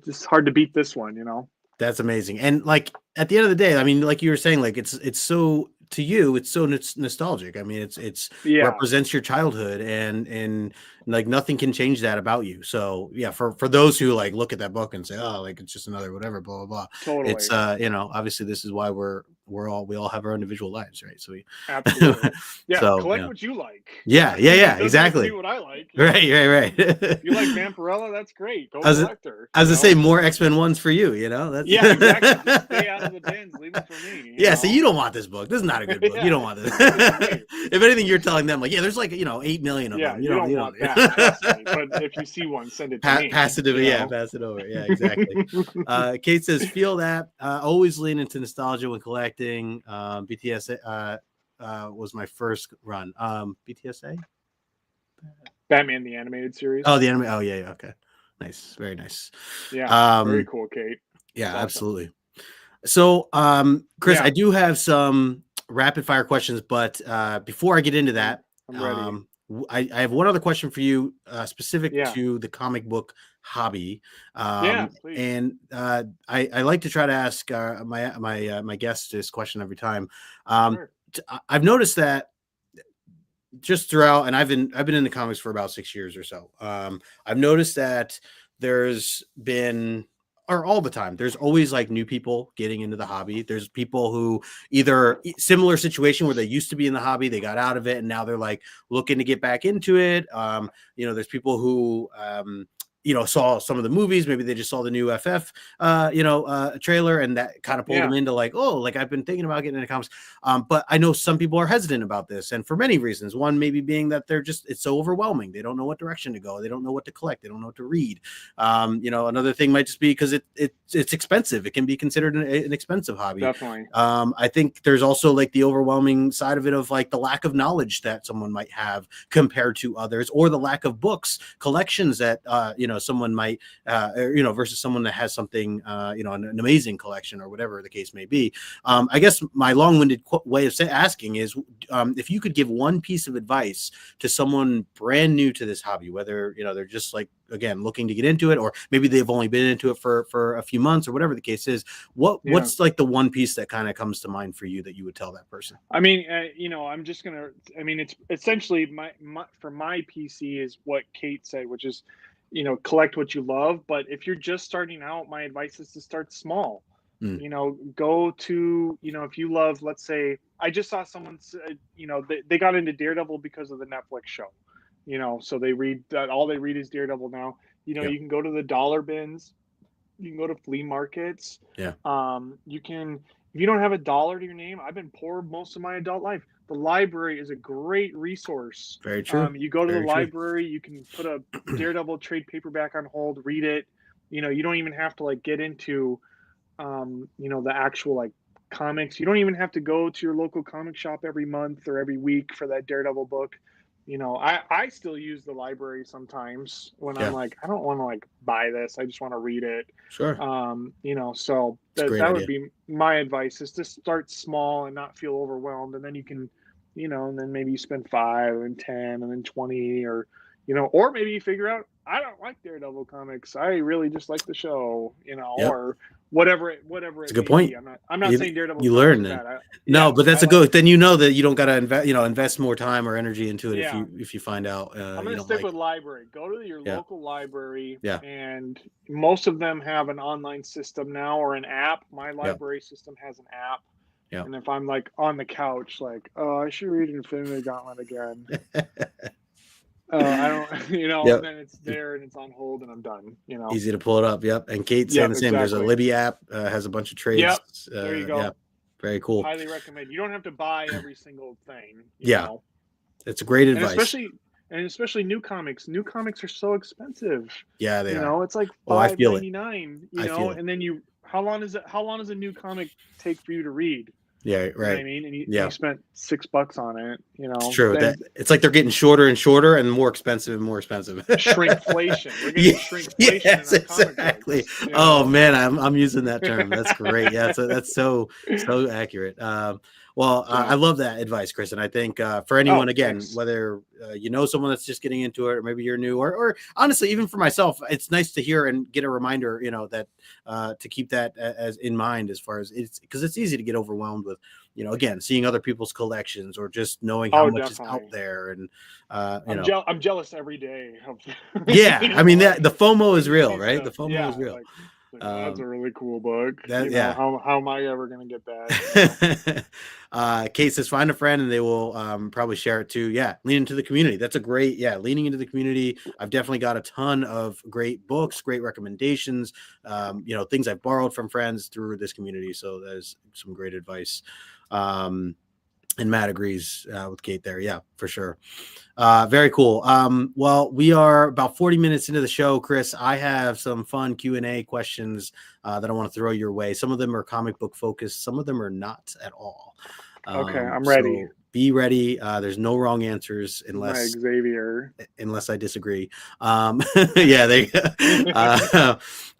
[SPEAKER 2] just hard to beat this one, you know.
[SPEAKER 1] That's amazing. And like at the end of the day, I mean, like you were saying, like it's so to you, it's so nostalgic. I mean, it's
[SPEAKER 2] Yeah,
[SPEAKER 1] represents your childhood, and like nothing can change that about you. So yeah, for those who like look at that book and say, oh, like it's just another whatever, blah blah blah. It's
[SPEAKER 2] totally.
[SPEAKER 1] you know, obviously this is why we all have our individual lives, right? So we
[SPEAKER 2] Absolutely. Yeah,
[SPEAKER 1] so
[SPEAKER 2] collect
[SPEAKER 1] yeah.
[SPEAKER 2] what you like.
[SPEAKER 1] Yeah, yeah,
[SPEAKER 2] It
[SPEAKER 1] yeah,
[SPEAKER 2] doesn't have to be
[SPEAKER 1] exactly.
[SPEAKER 2] what I like, you
[SPEAKER 1] Right,
[SPEAKER 2] know.
[SPEAKER 1] right, right.
[SPEAKER 2] You like Vampirella, that's great. Go
[SPEAKER 1] I was
[SPEAKER 2] collect her,
[SPEAKER 1] I was
[SPEAKER 2] you
[SPEAKER 1] to say
[SPEAKER 2] know.
[SPEAKER 1] more X-Men ones for you, you know? That's
[SPEAKER 2] Yeah, exactly. Just stay out of the bins. Leave them for me, you
[SPEAKER 1] Yeah, so you
[SPEAKER 2] know.
[SPEAKER 1] don't want this book. This is not a good book. You
[SPEAKER 2] Yeah,
[SPEAKER 1] don't want this.
[SPEAKER 2] leave it for me.
[SPEAKER 1] If anything, you're telling them like, yeah, there's like, you know, 8 million of
[SPEAKER 2] Yeah,
[SPEAKER 1] them.
[SPEAKER 2] you don't
[SPEAKER 1] You
[SPEAKER 2] want that, trust me. But if you see one, send it to me,
[SPEAKER 1] pass it over.
[SPEAKER 2] you
[SPEAKER 1] Yeah,
[SPEAKER 2] know.
[SPEAKER 1] pass it over. Yeah, exactly. Kate says, feel that. Always lean into nostalgia when collecting. BTS was my first run. BTSA?
[SPEAKER 2] Batman the animated
[SPEAKER 1] Oh,
[SPEAKER 2] series.
[SPEAKER 1] the anime. Oh, yeah, yeah. Okay. Nice. Very nice.
[SPEAKER 2] Yeah, very
[SPEAKER 1] Um,
[SPEAKER 2] cool, Kate. That's
[SPEAKER 1] yeah,
[SPEAKER 2] awesome.
[SPEAKER 1] absolutely. So, Chris, I
[SPEAKER 2] Yeah,
[SPEAKER 1] do have some rapid fire questions, but before I get into
[SPEAKER 2] I'm
[SPEAKER 1] that,
[SPEAKER 2] I'm ready.
[SPEAKER 1] I have one other question for you, specific
[SPEAKER 2] Yeah.
[SPEAKER 1] to the comic book hobby,
[SPEAKER 2] Yeah, please.
[SPEAKER 1] and I like to try to ask my guests this question every time.
[SPEAKER 2] Sure.
[SPEAKER 1] I've noticed that just throughout, and I've been in the comics for about 6 years or so. I've noticed that there's been, or all the time, there's always like new people getting into the hobby. There's people who either similar situation where they used to be in the hobby, they got out of it, and now they're like looking to get back into it. You know, there's people who you know, saw some of the movies. Maybe they just saw the new FF, trailer, and that kind of pulled them
[SPEAKER 2] Yeah,
[SPEAKER 1] into like, oh, like I've been thinking about getting into comics. But I know some people are hesitant about this, and for many reasons. One maybe being that they're just it's so overwhelming. They don't know what direction to go. They don't know what to collect. They don't know what to read. You know, another thing might just be because it's expensive. It can be considered an expensive hobby.
[SPEAKER 2] definitely.
[SPEAKER 1] I think there's also like the overwhelming side of it of like the lack of knowledge that someone might have compared to others, or the lack of books collections that you know someone might you know versus someone that has something you know an amazing collection or whatever the case may be. I guess my long-winded way of asking is if you could give one piece of advice to someone brand new to this hobby, whether you know they're just like again looking to get into it, or maybe they've only been into it for a few months or whatever the case is.
[SPEAKER 2] Yeah.
[SPEAKER 1] What's like the one piece that kind of comes to mind for you that you would tell that person?
[SPEAKER 2] I mean, you know, I'm just gonna. I mean, it's essentially my for my PC is what Kate said, which is, you know, collect what you love. But if you're just starting out, my advice is to start small.
[SPEAKER 1] Mm,
[SPEAKER 2] You know, go to, you know, if you love, let's say, I just saw someone, you know, they got into Daredevil because of the Netflix show. You know, so they read that all they read is Daredevil now. You know,
[SPEAKER 1] yeah,
[SPEAKER 2] you can go to the dollar bins, you can go to flea markets.
[SPEAKER 1] yeah,
[SPEAKER 2] You can, if you don't have a dollar to your name, I've been poor most of my adult life. The library is a great resource.
[SPEAKER 1] very true,
[SPEAKER 2] You go to the
[SPEAKER 1] very true.
[SPEAKER 2] library, you can put a Daredevil trade paperback on hold, read it. You know, you don't even have to like get into, you know, the actual like comics. You don't even have to go to your local comic shop every month or every week for that Daredevil book. You know, I still use the library sometimes when I'm
[SPEAKER 1] Yeah,
[SPEAKER 2] like, I don't want to like buy this. I just want to read it.
[SPEAKER 1] sure,
[SPEAKER 2] You know, so
[SPEAKER 1] it's a great
[SPEAKER 2] that would
[SPEAKER 1] idea.
[SPEAKER 2] be my advice is to start small and not feel overwhelmed. And then you can, you know, and then maybe you spend 5 and 10 and then 20 or, you know, or maybe you figure out, I don't like Daredevil comics. I really just like the show, you know,
[SPEAKER 1] Yep,
[SPEAKER 2] or whatever
[SPEAKER 1] it's a
[SPEAKER 2] it
[SPEAKER 1] good
[SPEAKER 2] may
[SPEAKER 1] point.
[SPEAKER 2] be. I'm not
[SPEAKER 1] You
[SPEAKER 2] saying Daredevil
[SPEAKER 1] you
[SPEAKER 2] comics
[SPEAKER 1] learn
[SPEAKER 2] are
[SPEAKER 1] then.
[SPEAKER 2] bad.
[SPEAKER 1] No,
[SPEAKER 2] Yeah,
[SPEAKER 1] but that's
[SPEAKER 2] I
[SPEAKER 1] a
[SPEAKER 2] like
[SPEAKER 1] good. Then you know that you don't got to invest. You know, invest more time or energy into it
[SPEAKER 2] yeah.
[SPEAKER 1] if you find out
[SPEAKER 2] I'm
[SPEAKER 1] you
[SPEAKER 2] gonna
[SPEAKER 1] don't
[SPEAKER 2] stick
[SPEAKER 1] like
[SPEAKER 2] with
[SPEAKER 1] it.
[SPEAKER 2] library. Go to your
[SPEAKER 1] Yeah,
[SPEAKER 2] local library,
[SPEAKER 1] yeah,
[SPEAKER 2] and most of them have an online system now or an app. My
[SPEAKER 1] yeah,
[SPEAKER 2] library system has an app.
[SPEAKER 1] yeah.
[SPEAKER 2] And if I'm like on the couch, like, oh, I should read Infinity Gauntlet again. I don't, you know,
[SPEAKER 1] Yep.
[SPEAKER 2] then it's there and it's on hold and I'm done, you know.
[SPEAKER 1] Easy to pull it up. Yep. And Kate saying
[SPEAKER 2] Yep,
[SPEAKER 1] the same. There's a
[SPEAKER 2] exactly.
[SPEAKER 1] Libby app, has a bunch of
[SPEAKER 2] Yep,
[SPEAKER 1] trades.
[SPEAKER 2] there you
[SPEAKER 1] Yeah.
[SPEAKER 2] go.
[SPEAKER 1] Very cool.
[SPEAKER 2] Highly recommend. You don't have to buy every single thing, you
[SPEAKER 1] Yeah.
[SPEAKER 2] know.
[SPEAKER 1] It's great
[SPEAKER 2] And
[SPEAKER 1] advice.
[SPEAKER 2] especially and especially new comics. New comics are so expensive.
[SPEAKER 1] Yeah, they
[SPEAKER 2] You
[SPEAKER 1] are.
[SPEAKER 2] know, it's like
[SPEAKER 1] Oh, I feel it.
[SPEAKER 2] $5.99. You
[SPEAKER 1] I
[SPEAKER 2] know,
[SPEAKER 1] feel it.
[SPEAKER 2] and then how long does a new comic take for you to read?
[SPEAKER 1] Yeah,
[SPEAKER 2] You know what I
[SPEAKER 1] right.
[SPEAKER 2] mean? And you
[SPEAKER 1] Yeah.
[SPEAKER 2] spent $6 on it. You
[SPEAKER 1] It's
[SPEAKER 2] know,
[SPEAKER 1] true that
[SPEAKER 2] and
[SPEAKER 1] it's like they're getting shorter and shorter and more expensive and more expensive.
[SPEAKER 2] shrinkflation. We're getting
[SPEAKER 1] Yeah,
[SPEAKER 2] shrinkflation in
[SPEAKER 1] yes,
[SPEAKER 2] our comic
[SPEAKER 1] exactly.
[SPEAKER 2] books. You
[SPEAKER 1] Oh
[SPEAKER 2] know.
[SPEAKER 1] man, I'm using that term. That's great. Yeah, that's so accurate. Well, I
[SPEAKER 2] Yeah.
[SPEAKER 1] love that advice, Chris. And I think for anyone,
[SPEAKER 2] Oh,
[SPEAKER 1] again,
[SPEAKER 2] thanks.
[SPEAKER 1] whether you know someone that's just getting into it, or maybe you're new, or honestly, even for myself, it's nice to hear and get a reminder, that to keep that as in mind as far as it's because it's easy to get overwhelmed with, again, seeing other people's collections or just knowing how
[SPEAKER 2] Oh,
[SPEAKER 1] much is out
[SPEAKER 2] definitely.
[SPEAKER 1] there, and
[SPEAKER 2] I'm jealous every day of
[SPEAKER 1] yeah, I mean that
[SPEAKER 2] like
[SPEAKER 1] the FOMO
[SPEAKER 2] when
[SPEAKER 1] is
[SPEAKER 2] you
[SPEAKER 1] real,
[SPEAKER 2] see
[SPEAKER 1] right?
[SPEAKER 2] stuff.
[SPEAKER 1] The FOMO
[SPEAKER 2] Yeah,
[SPEAKER 1] is real.
[SPEAKER 2] like oh, that's a
[SPEAKER 1] Um,
[SPEAKER 2] really cool book.
[SPEAKER 1] that yeah.
[SPEAKER 2] How am I ever gonna get that?
[SPEAKER 1] Kate says find a friend and they will probably share it too. Yeah, lean into the community. That's a great leaning into the community. I've definitely got a ton of great books, great recommendations, things I've borrowed from friends through this community. So that is some great advice. And Matt agrees with Kate there. Yeah, for sure. Very cool. Well, we are about 40 minutes into the show, Chris. I have some fun Q&A questions that I want to throw your way. Some of them are comic book focused. Some of them are not at all.
[SPEAKER 2] Okay, I'm ready.
[SPEAKER 1] So be ready. There's no wrong answers
[SPEAKER 2] My
[SPEAKER 1] unless
[SPEAKER 2] Xavier.
[SPEAKER 1] I disagree. Yeah, they,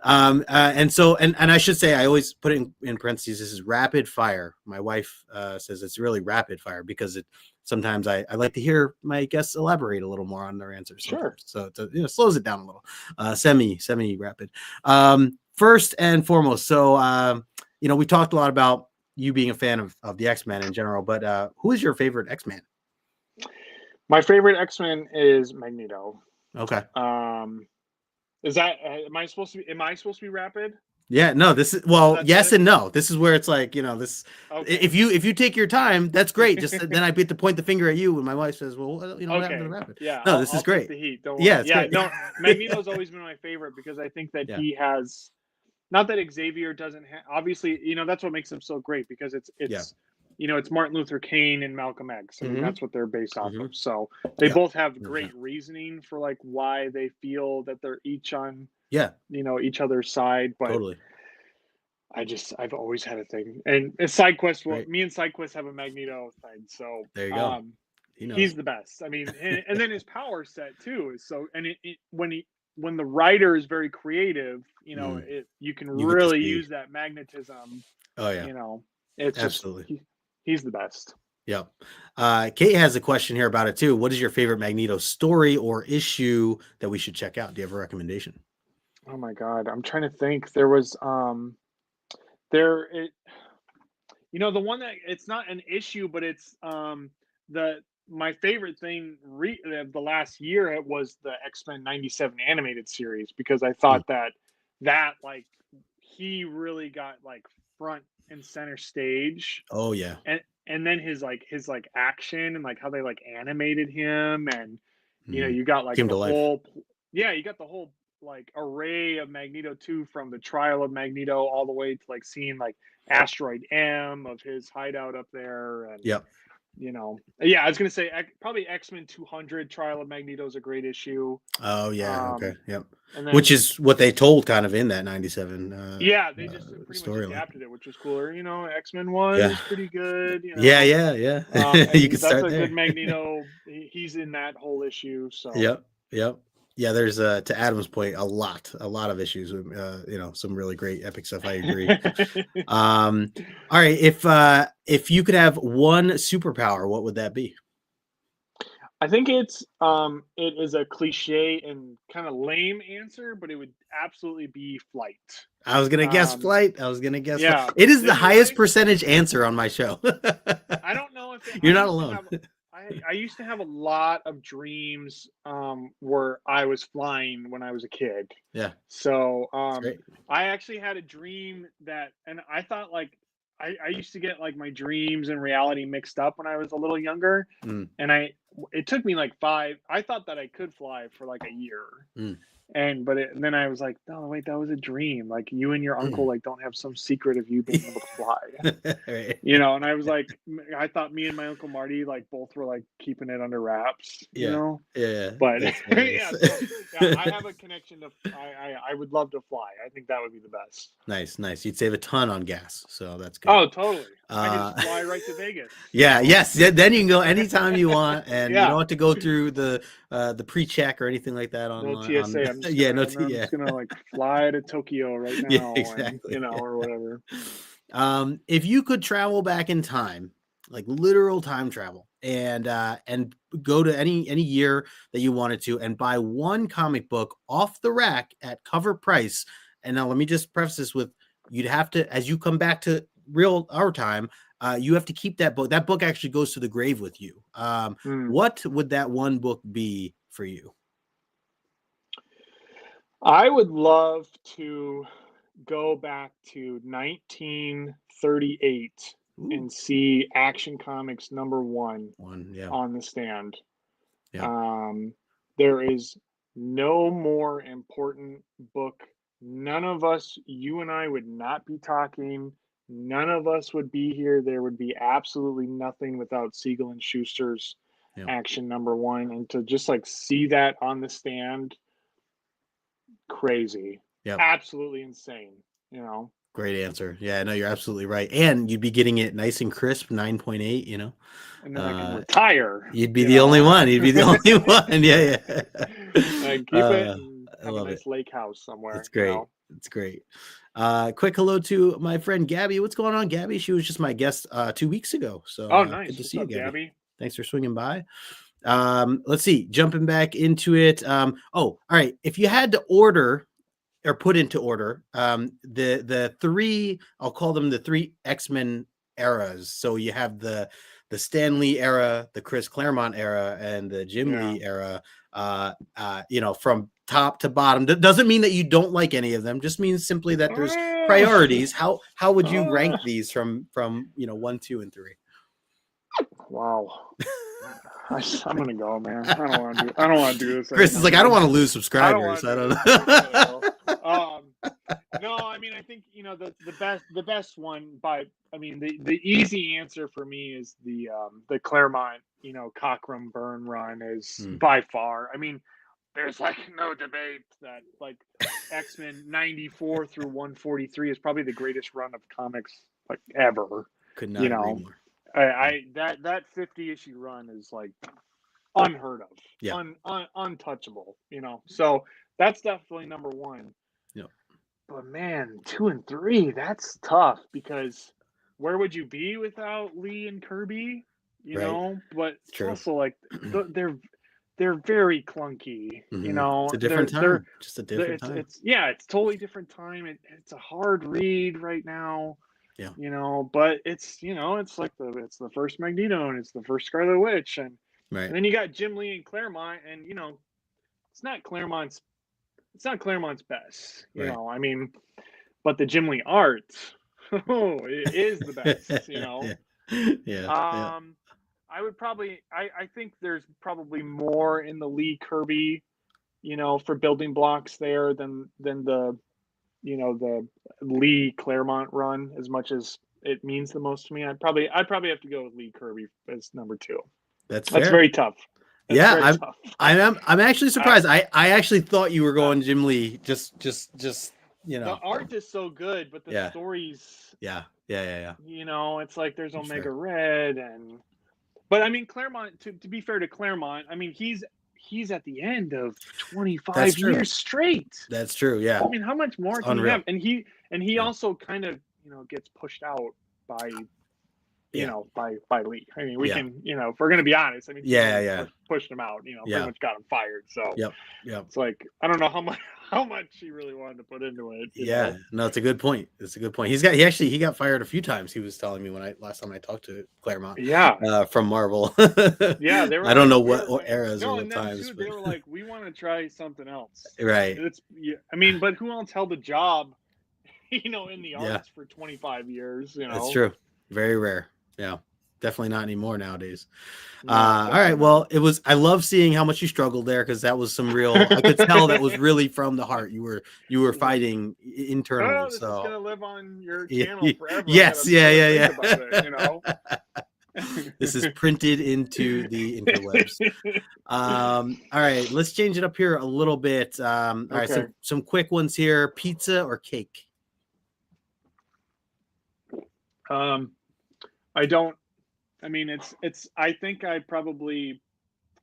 [SPEAKER 1] and so, and I should say, I always put it in parentheses. This is rapid fire. My wife says it's really rapid fire because sometimes I like to hear my guests elaborate a little more on their answers
[SPEAKER 2] Sure.
[SPEAKER 1] sometimes. So it slows it down a little, semi rapid. First and foremost. So, we talked a lot about you being a fan of the X-Men in general, but who is your favorite X-Man?
[SPEAKER 2] My favorite X-Men is Magneto.
[SPEAKER 1] Okay.
[SPEAKER 2] Is that am I supposed to be rapid?
[SPEAKER 1] Yeah, no, this is yes and no. This is where it's like, this
[SPEAKER 2] Okay.
[SPEAKER 1] if you take your time, that's great. Just then I get to point the finger at you when my wife says, well, what happened to the rapid?
[SPEAKER 2] Yeah,
[SPEAKER 1] No, this is
[SPEAKER 2] I'll
[SPEAKER 1] great.
[SPEAKER 2] take the heat. Don't
[SPEAKER 1] Yeah,
[SPEAKER 2] worry.
[SPEAKER 1] it's
[SPEAKER 2] Yeah,
[SPEAKER 1] great.
[SPEAKER 2] no, Magneto's always been my favorite because I think that he has, not that Xavier doesn't have, obviously, that's what makes him so great because it's it's Martin Luther King and Malcolm X. I mean, that's what they're based off of. So they both have great reasoning for like why they feel that they're each on each other's side. But
[SPEAKER 1] Totally.
[SPEAKER 2] I've always had a thing. And SideQuest, me and SideQuest have a Magneto thing. So
[SPEAKER 1] there you go.
[SPEAKER 2] He's the best. I mean, and then his power set too is so. And when the writer is very creative, you can really use that magnetism.
[SPEAKER 1] Oh yeah.
[SPEAKER 2] It's
[SPEAKER 1] absolutely.
[SPEAKER 2] Just he's the best.
[SPEAKER 1] Yep. Kate has a question here about it too. What is your favorite Magneto story or issue that we should check out? Do you have a recommendation?
[SPEAKER 2] Oh my God, I'm trying to think. There was the one that it's not an issue, but it's my favorite thing the last year was the X-Men 97 animated series because I thought that like he really got like front and center stage.
[SPEAKER 1] Oh yeah.
[SPEAKER 2] And then his action and like how they like animated him and you got like
[SPEAKER 1] Came to life.
[SPEAKER 2] you got the whole like array of Magneto 2 from the trial of Magneto all the way to like seeing like Asteroid M of his hideout up there. And I was gonna say probably X-Men 200 Trial of Magneto is a great issue.
[SPEAKER 1] Oh yeah. Okay. Yep.
[SPEAKER 2] And then,
[SPEAKER 1] which is what they told kind of in that 97
[SPEAKER 2] they just pretty much adapted it, which was cooler. X-Men 1 is pretty good.
[SPEAKER 1] Yeah. You can start there.
[SPEAKER 2] That's a good Magneto. He's in that whole issue. So
[SPEAKER 1] Yep. Yeah, there's to Adam's point a lot of issues with some really great epic stuff. I agree. All right, if you could have one superpower, what would that be?
[SPEAKER 2] I think it is a cliche and kind of lame answer, but it would absolutely be flight.
[SPEAKER 1] I was gonna guess flight. Flight.
[SPEAKER 2] Yeah,
[SPEAKER 1] it is the highest percentage answer on my show.
[SPEAKER 2] I don't know if
[SPEAKER 1] you're not alone.
[SPEAKER 2] I used to have a lot of dreams where I was flying when I was a kid.
[SPEAKER 1] Yeah.
[SPEAKER 2] So I actually had a dream and I thought like I used to get like my dreams and reality mixed up when I was a little younger. And it took me like 5. I thought that I could fly for like a year.
[SPEAKER 1] Mm.
[SPEAKER 2] And then I was like, no, wait, that was a dream. Like you and your uncle like don't have some secret of you being able to fly.
[SPEAKER 1] Right.
[SPEAKER 2] And I was like, I thought me and my uncle Marty like both were like keeping it under wraps,
[SPEAKER 1] Yeah. Yeah.
[SPEAKER 2] But
[SPEAKER 1] That's
[SPEAKER 2] yeah,
[SPEAKER 1] hilarious.
[SPEAKER 2] so yeah, I have a connection to. I would love to fly. I think that would be the best.
[SPEAKER 1] Nice. You'd save a ton on gas, so that's good.
[SPEAKER 2] Oh, totally. I could just fly right to Vegas.
[SPEAKER 1] Yeah, yes. Then you can go anytime you want, and you
[SPEAKER 2] Yeah.
[SPEAKER 1] don't have to go through the pre-check or anything like that
[SPEAKER 2] No
[SPEAKER 1] online.
[SPEAKER 2] TSA. I'm just
[SPEAKER 1] Yeah,
[SPEAKER 2] gonna,
[SPEAKER 1] no
[SPEAKER 2] I'm just gonna like fly to Tokyo right now,
[SPEAKER 1] Yeah,
[SPEAKER 2] and
[SPEAKER 1] exactly.
[SPEAKER 2] or whatever.
[SPEAKER 1] If you could travel back in time, like literal time travel, and go to any year that you wanted to, and buy one comic book off the rack at cover price. And now let me just preface this with, you'd have to, as you come back to our time, you have to keep that book. That book actually goes to the grave with you. What would that one book be for you?
[SPEAKER 2] I would love to go back to 1938
[SPEAKER 1] Ooh.
[SPEAKER 2] and see Action Comics #1
[SPEAKER 1] Yeah.
[SPEAKER 2] on the stand.
[SPEAKER 1] Yeah.
[SPEAKER 2] There is no more important book. None of us, you and I, would not be talking. None of us would be here. There would be absolutely nothing without Siegel and Schuster's
[SPEAKER 1] Yeah.
[SPEAKER 2] Action #1, and to just like see that on the stand, crazy.
[SPEAKER 1] Yeah.
[SPEAKER 2] Absolutely insane.
[SPEAKER 1] Great answer. Yeah, no, you're absolutely right. And you'd be getting it nice and crisp, 9.8,
[SPEAKER 2] And then I can retire.
[SPEAKER 1] You'd be the only one. You'd be the only one. Yeah.
[SPEAKER 2] I keep it and
[SPEAKER 1] I
[SPEAKER 2] have a
[SPEAKER 1] love
[SPEAKER 2] nice
[SPEAKER 1] it.
[SPEAKER 2] lake house somewhere.
[SPEAKER 1] It's great. It's great. Quick hello to my friend Gabby. What's going on, Gabby? She was just my guest 2 weeks ago. So
[SPEAKER 2] Nice.
[SPEAKER 1] good to
[SPEAKER 2] What's
[SPEAKER 1] see you,
[SPEAKER 2] up, Gabby?
[SPEAKER 1] Thanks for swinging by. Let's see. Jumping back into it. All right. If you had to order or put into order the three, I'll call them the 3 X-Men eras. So you have the Stan Lee era, the Chris Claremont era, and the Jim Lee era. From top to bottom. Doesn't mean that you don't like any of them. Just means simply that there's priorities. How would you rank these from 1, 2, and 3?
[SPEAKER 2] Wow. I'm gonna go, man. I don't want to do this.
[SPEAKER 1] Chris is like, I don't want to lose subscribers. I don't know.
[SPEAKER 2] No, I mean, I think the best one the easy answer for me is the Claremont Cockrum Byrne run is by far. I mean, there's like no debate that like X-Men 94 through 143 is probably the greatest run of comics like ever.
[SPEAKER 1] Could not agree more.
[SPEAKER 2] That 50-issue run is like unheard of.
[SPEAKER 1] Yeah.
[SPEAKER 2] Untouchable, So that's definitely #1.
[SPEAKER 1] Yeah.
[SPEAKER 2] But man, 2 and 3, that's tough because where would you be without Lee and Kirby? But it's also like they're very clunky.
[SPEAKER 1] It's a different time. Just a different time.
[SPEAKER 2] It's totally different time. It's a hard read right now.
[SPEAKER 1] Yeah.
[SPEAKER 2] But it's like it's the first Magneto and it's the first Scarlet Witch and then you got Jim Lee and Claremont and it's not Claremont's best. I mean, but the Jim Lee art, it is the best.
[SPEAKER 1] Yeah.
[SPEAKER 2] I would probably I think there's probably more in the Lee Kirby, for building blocks there than the the Lee Claremont run, as much as it means the most to me. I'd probably have to go with Lee Kirby as #2.
[SPEAKER 1] That's fair.
[SPEAKER 2] That's very tough.
[SPEAKER 1] I'm actually surprised. I actually thought you were going Jim Lee. Just
[SPEAKER 2] The art is so good, but the stories.
[SPEAKER 1] Yeah.
[SPEAKER 2] It's like there's Omega Red but I mean Claremont. To be fair to Claremont, I mean he's at the end of 25 years straight.
[SPEAKER 1] That's true. Yeah.
[SPEAKER 2] I mean, how much more can you have? And he also kind of gets pushed out by by Lee. I mean, we can if we're gonna be honest. I mean, pushed him out. Pretty much got him fired. So it's like I don't know how much he really wanted to put into it.
[SPEAKER 1] No, it's a good point. He got fired a few times. He was telling me last time I talked to Claremont. From Marvel. I don't know what eras or what times.
[SPEAKER 2] They were like, we want to try something else.
[SPEAKER 1] Right.
[SPEAKER 2] I mean, but who else held a job? In the arts for 25 years.
[SPEAKER 1] That's true. Very rare. Yeah. definitely not anymore nowadays.
[SPEAKER 2] No,
[SPEAKER 1] All right.
[SPEAKER 2] definitely
[SPEAKER 1] Well,
[SPEAKER 2] not.
[SPEAKER 1] it was. I love seeing how much you struggled there because that was some real. I could tell that was really from the heart. You were
[SPEAKER 2] It's like,
[SPEAKER 1] fighting internally.
[SPEAKER 2] oh, this is
[SPEAKER 1] So
[SPEAKER 2] gonna live on your channel forever. I
[SPEAKER 1] yes,
[SPEAKER 2] gotta sit
[SPEAKER 1] yeah,
[SPEAKER 2] here and
[SPEAKER 1] yeah,
[SPEAKER 2] think about it,
[SPEAKER 1] yeah. This is printed into the interwebs. All right, let's change it up here a little bit. All right,
[SPEAKER 2] Okay.
[SPEAKER 1] some quick ones here. Pizza or cake?
[SPEAKER 2] I don't. I mean, it's. I think I probably.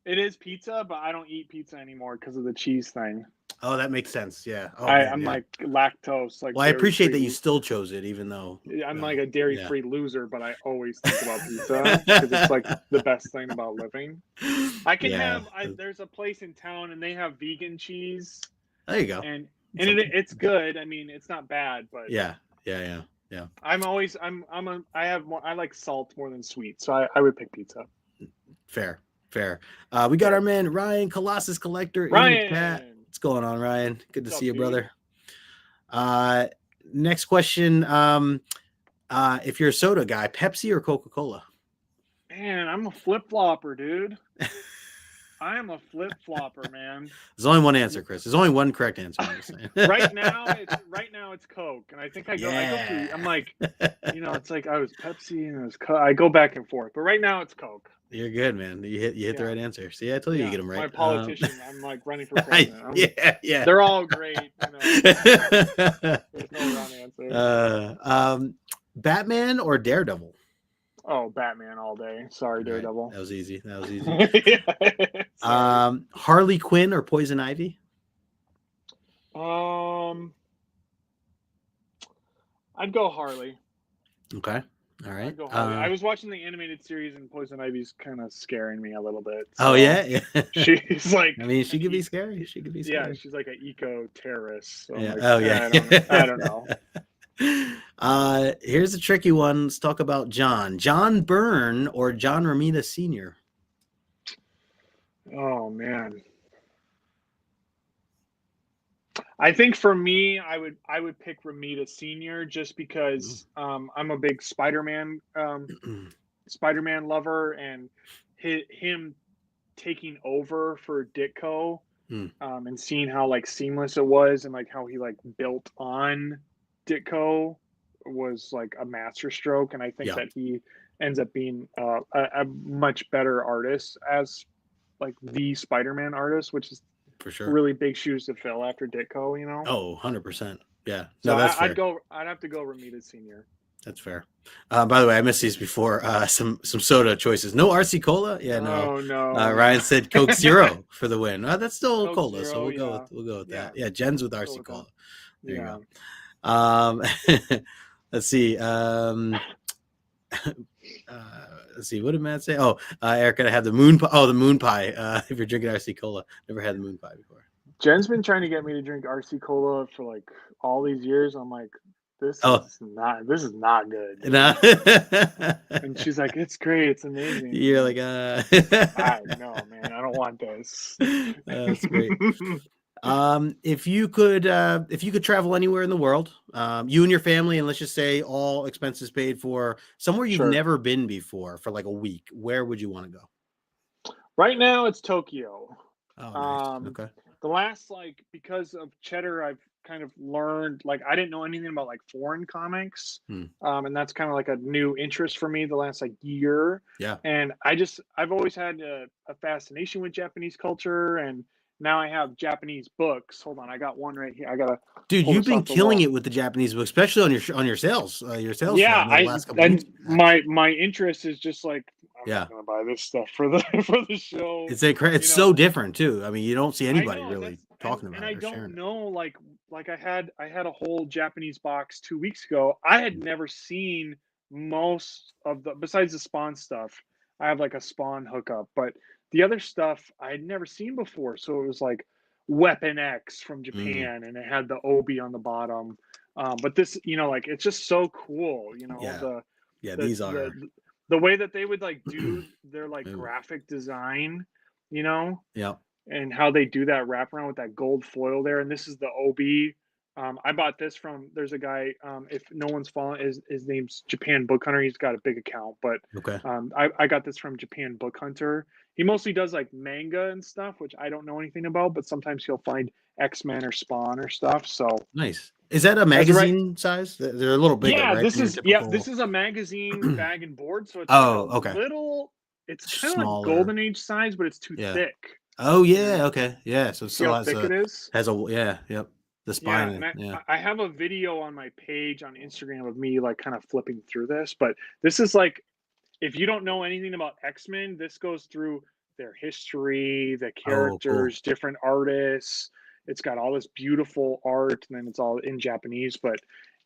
[SPEAKER 2] It is pizza, but I don't eat pizza anymore because of the cheese thing.
[SPEAKER 1] Oh, that makes sense. Yeah. Oh man,
[SPEAKER 2] I'm
[SPEAKER 1] yeah.
[SPEAKER 2] like lactose, like
[SPEAKER 1] Well, I
[SPEAKER 2] dairy
[SPEAKER 1] appreciate
[SPEAKER 2] free.
[SPEAKER 1] that you still chose it, even though.
[SPEAKER 2] I'm like a dairy
[SPEAKER 1] Yeah.
[SPEAKER 2] free loser, but I always think about pizza because it's like the best thing about living. I can
[SPEAKER 1] Yeah.
[SPEAKER 2] have. There's a place in town and they have vegan cheese,
[SPEAKER 1] There you go.
[SPEAKER 2] and
[SPEAKER 1] Something.
[SPEAKER 2] it's good. I mean, it's not bad, but
[SPEAKER 1] Yeah. Yeah. Yeah. Yeah.
[SPEAKER 2] I have more. I like salt more than sweet, so I would pick pizza.
[SPEAKER 1] Fair. Fair. We got
[SPEAKER 2] Fair.
[SPEAKER 1] our man Ryan Colossus Collector in the chat.
[SPEAKER 2] Ryan,
[SPEAKER 1] What's going on, Ryan? Good to
[SPEAKER 2] what's
[SPEAKER 1] see
[SPEAKER 2] up,
[SPEAKER 1] you,
[SPEAKER 2] dude?
[SPEAKER 1] brother. Next question. If you're a soda guy, Pepsi or Coca-Cola?
[SPEAKER 2] Man, I'm a flip flopper, dude. I am a flip flopper, man.
[SPEAKER 1] There's only one answer, Chris. There's only one correct answer. I'm just saying.
[SPEAKER 2] right now it's Coke, and I think I go through. I'm like, it's like I was Pepsi and it was Coke. I go back and forth, but right now it's Coke.
[SPEAKER 1] You're good, man. You hit the right answer. See, I told you get them right.
[SPEAKER 2] My politician, I'm like running for president.
[SPEAKER 1] Yeah.
[SPEAKER 2] They're all great. There's no wrong answer.
[SPEAKER 1] Batman or Daredevil?
[SPEAKER 2] Oh, Batman all day. Sorry, Daredevil.
[SPEAKER 1] That was easy. Harley Quinn or Poison Ivy?
[SPEAKER 2] I'd go Harley.
[SPEAKER 1] Okay. All right.
[SPEAKER 2] I'd go Harley. I was watching the animated series and Poison Ivy's kind of scaring me a little bit.
[SPEAKER 1] So yeah.
[SPEAKER 2] She's like.
[SPEAKER 1] I mean, she could be scary.
[SPEAKER 2] Yeah, she's like an eco terrorist. So
[SPEAKER 1] yeah.
[SPEAKER 2] Like, I don't know.
[SPEAKER 1] Here's a tricky one. Let's talk about John Byrne or John Romita Sr.
[SPEAKER 2] Oh man, I think for me, I would pick Romita Sr. just because I'm a big Spider-Man lover, and him taking over for Ditko and seeing how like seamless it was and like how he like built on Ditko was like a masterstroke, and I think that he ends up being a much better artist as like the Spider-Man artist, which is
[SPEAKER 1] for sure
[SPEAKER 2] really big shoes to fill after Ditko,
[SPEAKER 1] Oh, 100%. Yeah.
[SPEAKER 2] So
[SPEAKER 1] no, that's fair.
[SPEAKER 2] I'd have to go Romita Sr.
[SPEAKER 1] That's fair. By the way, I missed these before. Some soda choices. No RC Cola. Yeah, no.
[SPEAKER 2] Oh no.
[SPEAKER 1] Ryan said Coke Zero for the win. That's still
[SPEAKER 2] Coke
[SPEAKER 1] cola,
[SPEAKER 2] Zero,
[SPEAKER 1] so we'll go with that. Yeah, Jen's with RC Cola. There you go. Let's see. Let's see. What did Matt say? Oh, Erica had the moon pie. Oh, the moon pie. If you're drinking RC Cola, never had the moon pie before.
[SPEAKER 2] Jen's been trying to get me to drink RC Cola for like all these years. I'm like, this is not good.
[SPEAKER 1] No.
[SPEAKER 2] And she's like, it's great, it's amazing.
[SPEAKER 1] You're like,
[SPEAKER 2] I know, man, I don't want this.
[SPEAKER 1] That's great. If you could travel anywhere in the world, you and your family, and let's just say all expenses paid for, somewhere you've never been before for like a week, where would you want to go?
[SPEAKER 2] Right now it's Tokyo.
[SPEAKER 1] Oh, nice. Okay.
[SPEAKER 2] The last, like, because of Cheddar, I've kind of learned, like, I didn't know anything about like foreign comics. And that's kind of like a new interest for me the last like year.
[SPEAKER 1] Yeah.
[SPEAKER 2] And I've always had a fascination with Japanese culture, and now I have Japanese books. Hold on, I got one right here. I gotta.
[SPEAKER 1] Dude, you've been killing it with the Japanese books, especially on your sales.
[SPEAKER 2] Yeah,
[SPEAKER 1] last couple weeks.
[SPEAKER 2] my interest is just like, I'm not gonna buy this stuff for the show.
[SPEAKER 1] It's so different too. I mean, you don't see anybody really talking about it.
[SPEAKER 2] And I don't know, like I had a whole Japanese box 2 weeks ago. I had never seen most of besides the Spawn stuff. I have like a Spawn hookup, but the other stuff I had never seen before. So it was like Weapon X from Japan, and it had the Obi on the bottom. But this, like, it's just so cool,
[SPEAKER 1] these are
[SPEAKER 2] the way that they would like do their like graphic design, and how they do that wraparound with that gold foil there. And this is the Obi I bought this from. There's a guy. If no one's following, his name's Japan Book Hunter. He's got a big account, but
[SPEAKER 1] Okay.
[SPEAKER 2] I got this from Japan Book Hunter. He mostly does like manga and stuff, which I don't know anything about. But sometimes he'll find X-Men or Spawn or stuff. So
[SPEAKER 1] Nice. Is that a
[SPEAKER 2] as a right,
[SPEAKER 1] magazine size? They're a little bigger,
[SPEAKER 2] yeah,
[SPEAKER 1] right,
[SPEAKER 2] this
[SPEAKER 1] than your
[SPEAKER 2] is yeah,
[SPEAKER 1] typical.
[SPEAKER 2] this is a magazine bag and board. So it's like a
[SPEAKER 1] Oh, okay.
[SPEAKER 2] little. It's kind of like
[SPEAKER 1] Smaller.
[SPEAKER 2] Golden Age size, but it's too
[SPEAKER 1] Yeah.
[SPEAKER 2] thick.
[SPEAKER 1] Oh
[SPEAKER 2] You
[SPEAKER 1] yeah.
[SPEAKER 2] know,
[SPEAKER 1] Okay. Yeah. So it
[SPEAKER 2] see
[SPEAKER 1] still
[SPEAKER 2] how thick it is?
[SPEAKER 1] has a yeah. Yep. The
[SPEAKER 2] Yeah,
[SPEAKER 1] spine.
[SPEAKER 2] and
[SPEAKER 1] Yeah.
[SPEAKER 2] I have a video on my page on Instagram of me like kind of flipping through this, but this is like if you don't know anything about X-Men, this goes through their history, the
[SPEAKER 1] Oh, cool.
[SPEAKER 2] characters, different artists. It's got all this beautiful art, and then it's all in Japanese. But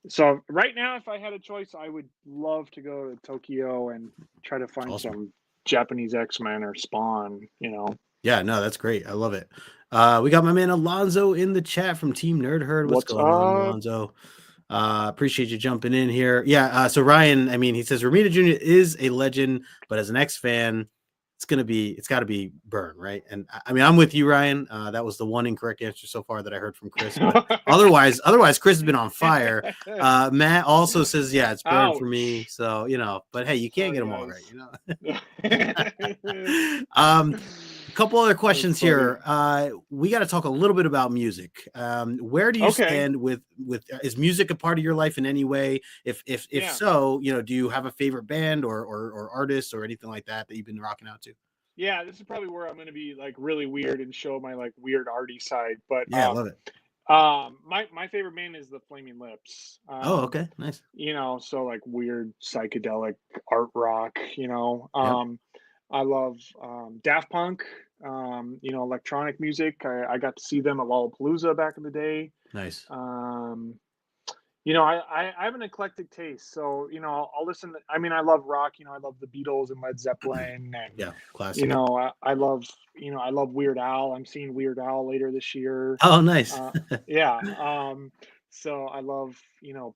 [SPEAKER 2] so right now, if I had a choice, I would love to go to Tokyo and try to find
[SPEAKER 1] Awesome.
[SPEAKER 2] some Japanese X-Men or Spawn, you know.
[SPEAKER 1] Yeah, no, that's great. I love it. We got my man Alonzo in the chat from Team Nerd Herd. What's
[SPEAKER 2] What's
[SPEAKER 1] going on,
[SPEAKER 2] up?
[SPEAKER 1] Alonzo? Appreciate you jumping in here. Yeah, so Ryan, I mean, he says Romita Jr. is a legend, but as an X fan, it's got to be Burn, right? And I mean, I'm with you, Ryan. That was the one incorrect answer so far that I heard from Chris. But otherwise, Chris has been on fire. Matt also says, yeah, it's Burn for me.
[SPEAKER 2] Ouch.
[SPEAKER 1] So but hey, you can't
[SPEAKER 2] Sorry,
[SPEAKER 1] get them all right,
[SPEAKER 2] guys.
[SPEAKER 1] A couple other questions
[SPEAKER 2] That's funny.
[SPEAKER 1] here. We got to talk a little bit about music. Where do you
[SPEAKER 2] Okay.
[SPEAKER 1] stand with is music a part of your life in any way? If
[SPEAKER 2] Yeah.
[SPEAKER 1] so, do you have a favorite band or artist or anything like that you've been rocking out to?
[SPEAKER 2] Yeah, this is probably where I'm gonna be like really weird and show my like weird arty side. But
[SPEAKER 1] Yeah, I love it.
[SPEAKER 2] my favorite band is the Flaming Lips.
[SPEAKER 1] Oh, okay, nice.
[SPEAKER 2] So like weird psychedelic art rock,
[SPEAKER 1] Yep,
[SPEAKER 2] I love Daft Punk, electronic music. I got to see them at Lollapalooza back in the day.
[SPEAKER 1] nice.
[SPEAKER 2] Um, I have an eclectic taste, so I'll listen. I mean, I love rock. I love the Beatles and Led Zeppelin, and
[SPEAKER 1] Yeah, classic.
[SPEAKER 2] I love Weird Al. I'm seeing Weird Al later this year.
[SPEAKER 1] Oh, nice.
[SPEAKER 2] Uh, yeah. So I love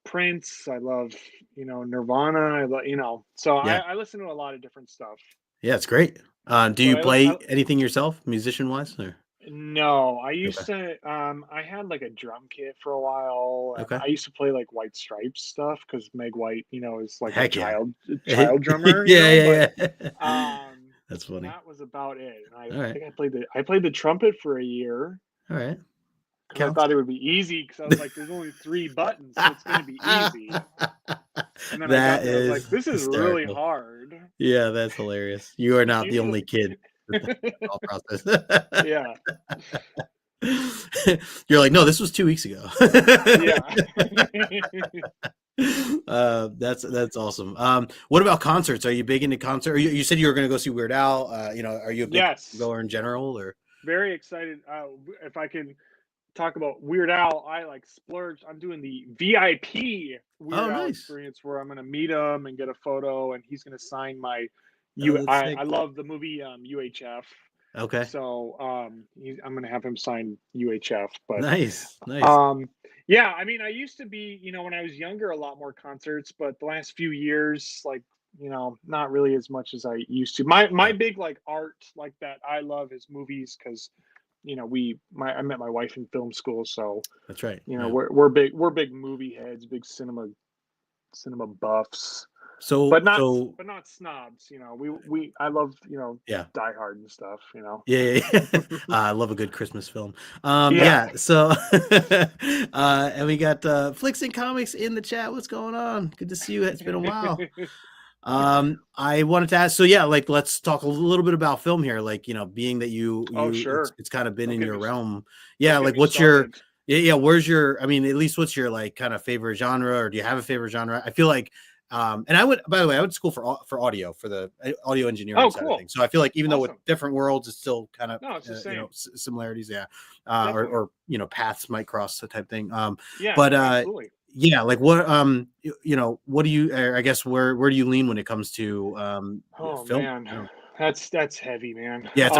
[SPEAKER 2] Prince. I love Nirvana. I love. So
[SPEAKER 1] Yeah,
[SPEAKER 2] I listen to a lot of different stuff.
[SPEAKER 1] yeah, it's great. Do
[SPEAKER 2] But
[SPEAKER 1] you play anything yourself, musician wise? Or
[SPEAKER 2] no, I
[SPEAKER 1] okay,
[SPEAKER 2] used to. I had like a drum kit for a while, and
[SPEAKER 1] okay.
[SPEAKER 2] I used to play like White Stripes stuff because Meg White, is like a
[SPEAKER 1] Heck yeah.
[SPEAKER 2] child drummer,
[SPEAKER 1] Yeah,
[SPEAKER 2] But
[SPEAKER 1] yeah. That's funny.
[SPEAKER 2] that was about it. And
[SPEAKER 1] All
[SPEAKER 2] I
[SPEAKER 1] right,
[SPEAKER 2] think I played the trumpet for a year
[SPEAKER 1] all right.
[SPEAKER 2] because I
[SPEAKER 1] Counts.
[SPEAKER 2] thought it would be easy because I was like, there's only 3 buttons, so it's going to be easy. And then I got
[SPEAKER 1] That
[SPEAKER 2] there, I was like,
[SPEAKER 1] is
[SPEAKER 2] this is really
[SPEAKER 1] hysterical.
[SPEAKER 2] hard.
[SPEAKER 1] Yeah, that's hilarious. You are not the only
[SPEAKER 2] Usually,
[SPEAKER 1] kid with that thought process.
[SPEAKER 2] yeah,
[SPEAKER 1] You're like, no, this was 2 weeks ago.
[SPEAKER 2] yeah.
[SPEAKER 1] That's awesome. What about concerts? Are you big into concert? Or you said you were going to go see Weird Al. Are you a big
[SPEAKER 2] Yes,
[SPEAKER 1] goer in general, or?
[SPEAKER 2] very excited. If I can talk about Weird Al, I like splurged. I'm doing the VIP
[SPEAKER 1] Oh,
[SPEAKER 2] Weird Al
[SPEAKER 1] nice.
[SPEAKER 2] experience where I'm going to meet him and get a photo, and he's going to sign my.
[SPEAKER 1] Oh, that's
[SPEAKER 2] I
[SPEAKER 1] sick.
[SPEAKER 2] love the movie UHF,
[SPEAKER 1] Okay.
[SPEAKER 2] so I'm going to have him sign UHF. But
[SPEAKER 1] Nice.
[SPEAKER 2] yeah, I mean, I used to be, when I was younger, a lot more concerts, but the last few years, like, not really as much as I used to. My
[SPEAKER 1] Yeah,
[SPEAKER 2] big like art like that I love is movies because I met my wife in film school, so
[SPEAKER 1] that's right. Yeah.
[SPEAKER 2] we're big movie heads, big cinema buffs,
[SPEAKER 1] So
[SPEAKER 2] but not
[SPEAKER 1] so
[SPEAKER 2] but not snobs. I love
[SPEAKER 1] yeah.
[SPEAKER 2] Die Hard and stuff.
[SPEAKER 1] Yeah. I love a good Christmas film.
[SPEAKER 2] Yeah.
[SPEAKER 1] Yeah. So, and we got Flicks and Comics in the chat. What's going on? Good to see you. It's been a while. I wanted to ask. So yeah, like let's talk a little bit about film here. Like being that
[SPEAKER 2] Oh,
[SPEAKER 1] it's
[SPEAKER 2] sure.
[SPEAKER 1] kind of been
[SPEAKER 2] Don't
[SPEAKER 1] in
[SPEAKER 2] get
[SPEAKER 1] your
[SPEAKER 2] me
[SPEAKER 1] realm.
[SPEAKER 2] don't
[SPEAKER 1] Yeah.
[SPEAKER 2] get
[SPEAKER 1] Like
[SPEAKER 2] me
[SPEAKER 1] what's your
[SPEAKER 2] started.
[SPEAKER 1] yeah. Where's your? I mean, at least what's your like kind of favorite genre, or do you have a favorite genre? I feel like. And I went, by the way, I went to school for audio, for the audio engineering
[SPEAKER 2] Oh,
[SPEAKER 1] side of
[SPEAKER 2] cool.
[SPEAKER 1] things. So I feel like even though with
[SPEAKER 2] Awesome.
[SPEAKER 1] different worlds, it's still kind of,
[SPEAKER 2] No, it's the same.
[SPEAKER 1] similarities. Yeah.
[SPEAKER 2] Definitely.
[SPEAKER 1] Or paths might cross, the type thing.
[SPEAKER 2] Yeah,
[SPEAKER 1] But
[SPEAKER 2] absolutely.
[SPEAKER 1] yeah, like what, what do you, I guess, where do you lean when it comes to,
[SPEAKER 2] Oh
[SPEAKER 1] film?
[SPEAKER 2] man,
[SPEAKER 1] Yeah.
[SPEAKER 2] that's heavy, man.
[SPEAKER 1] Yeah. It's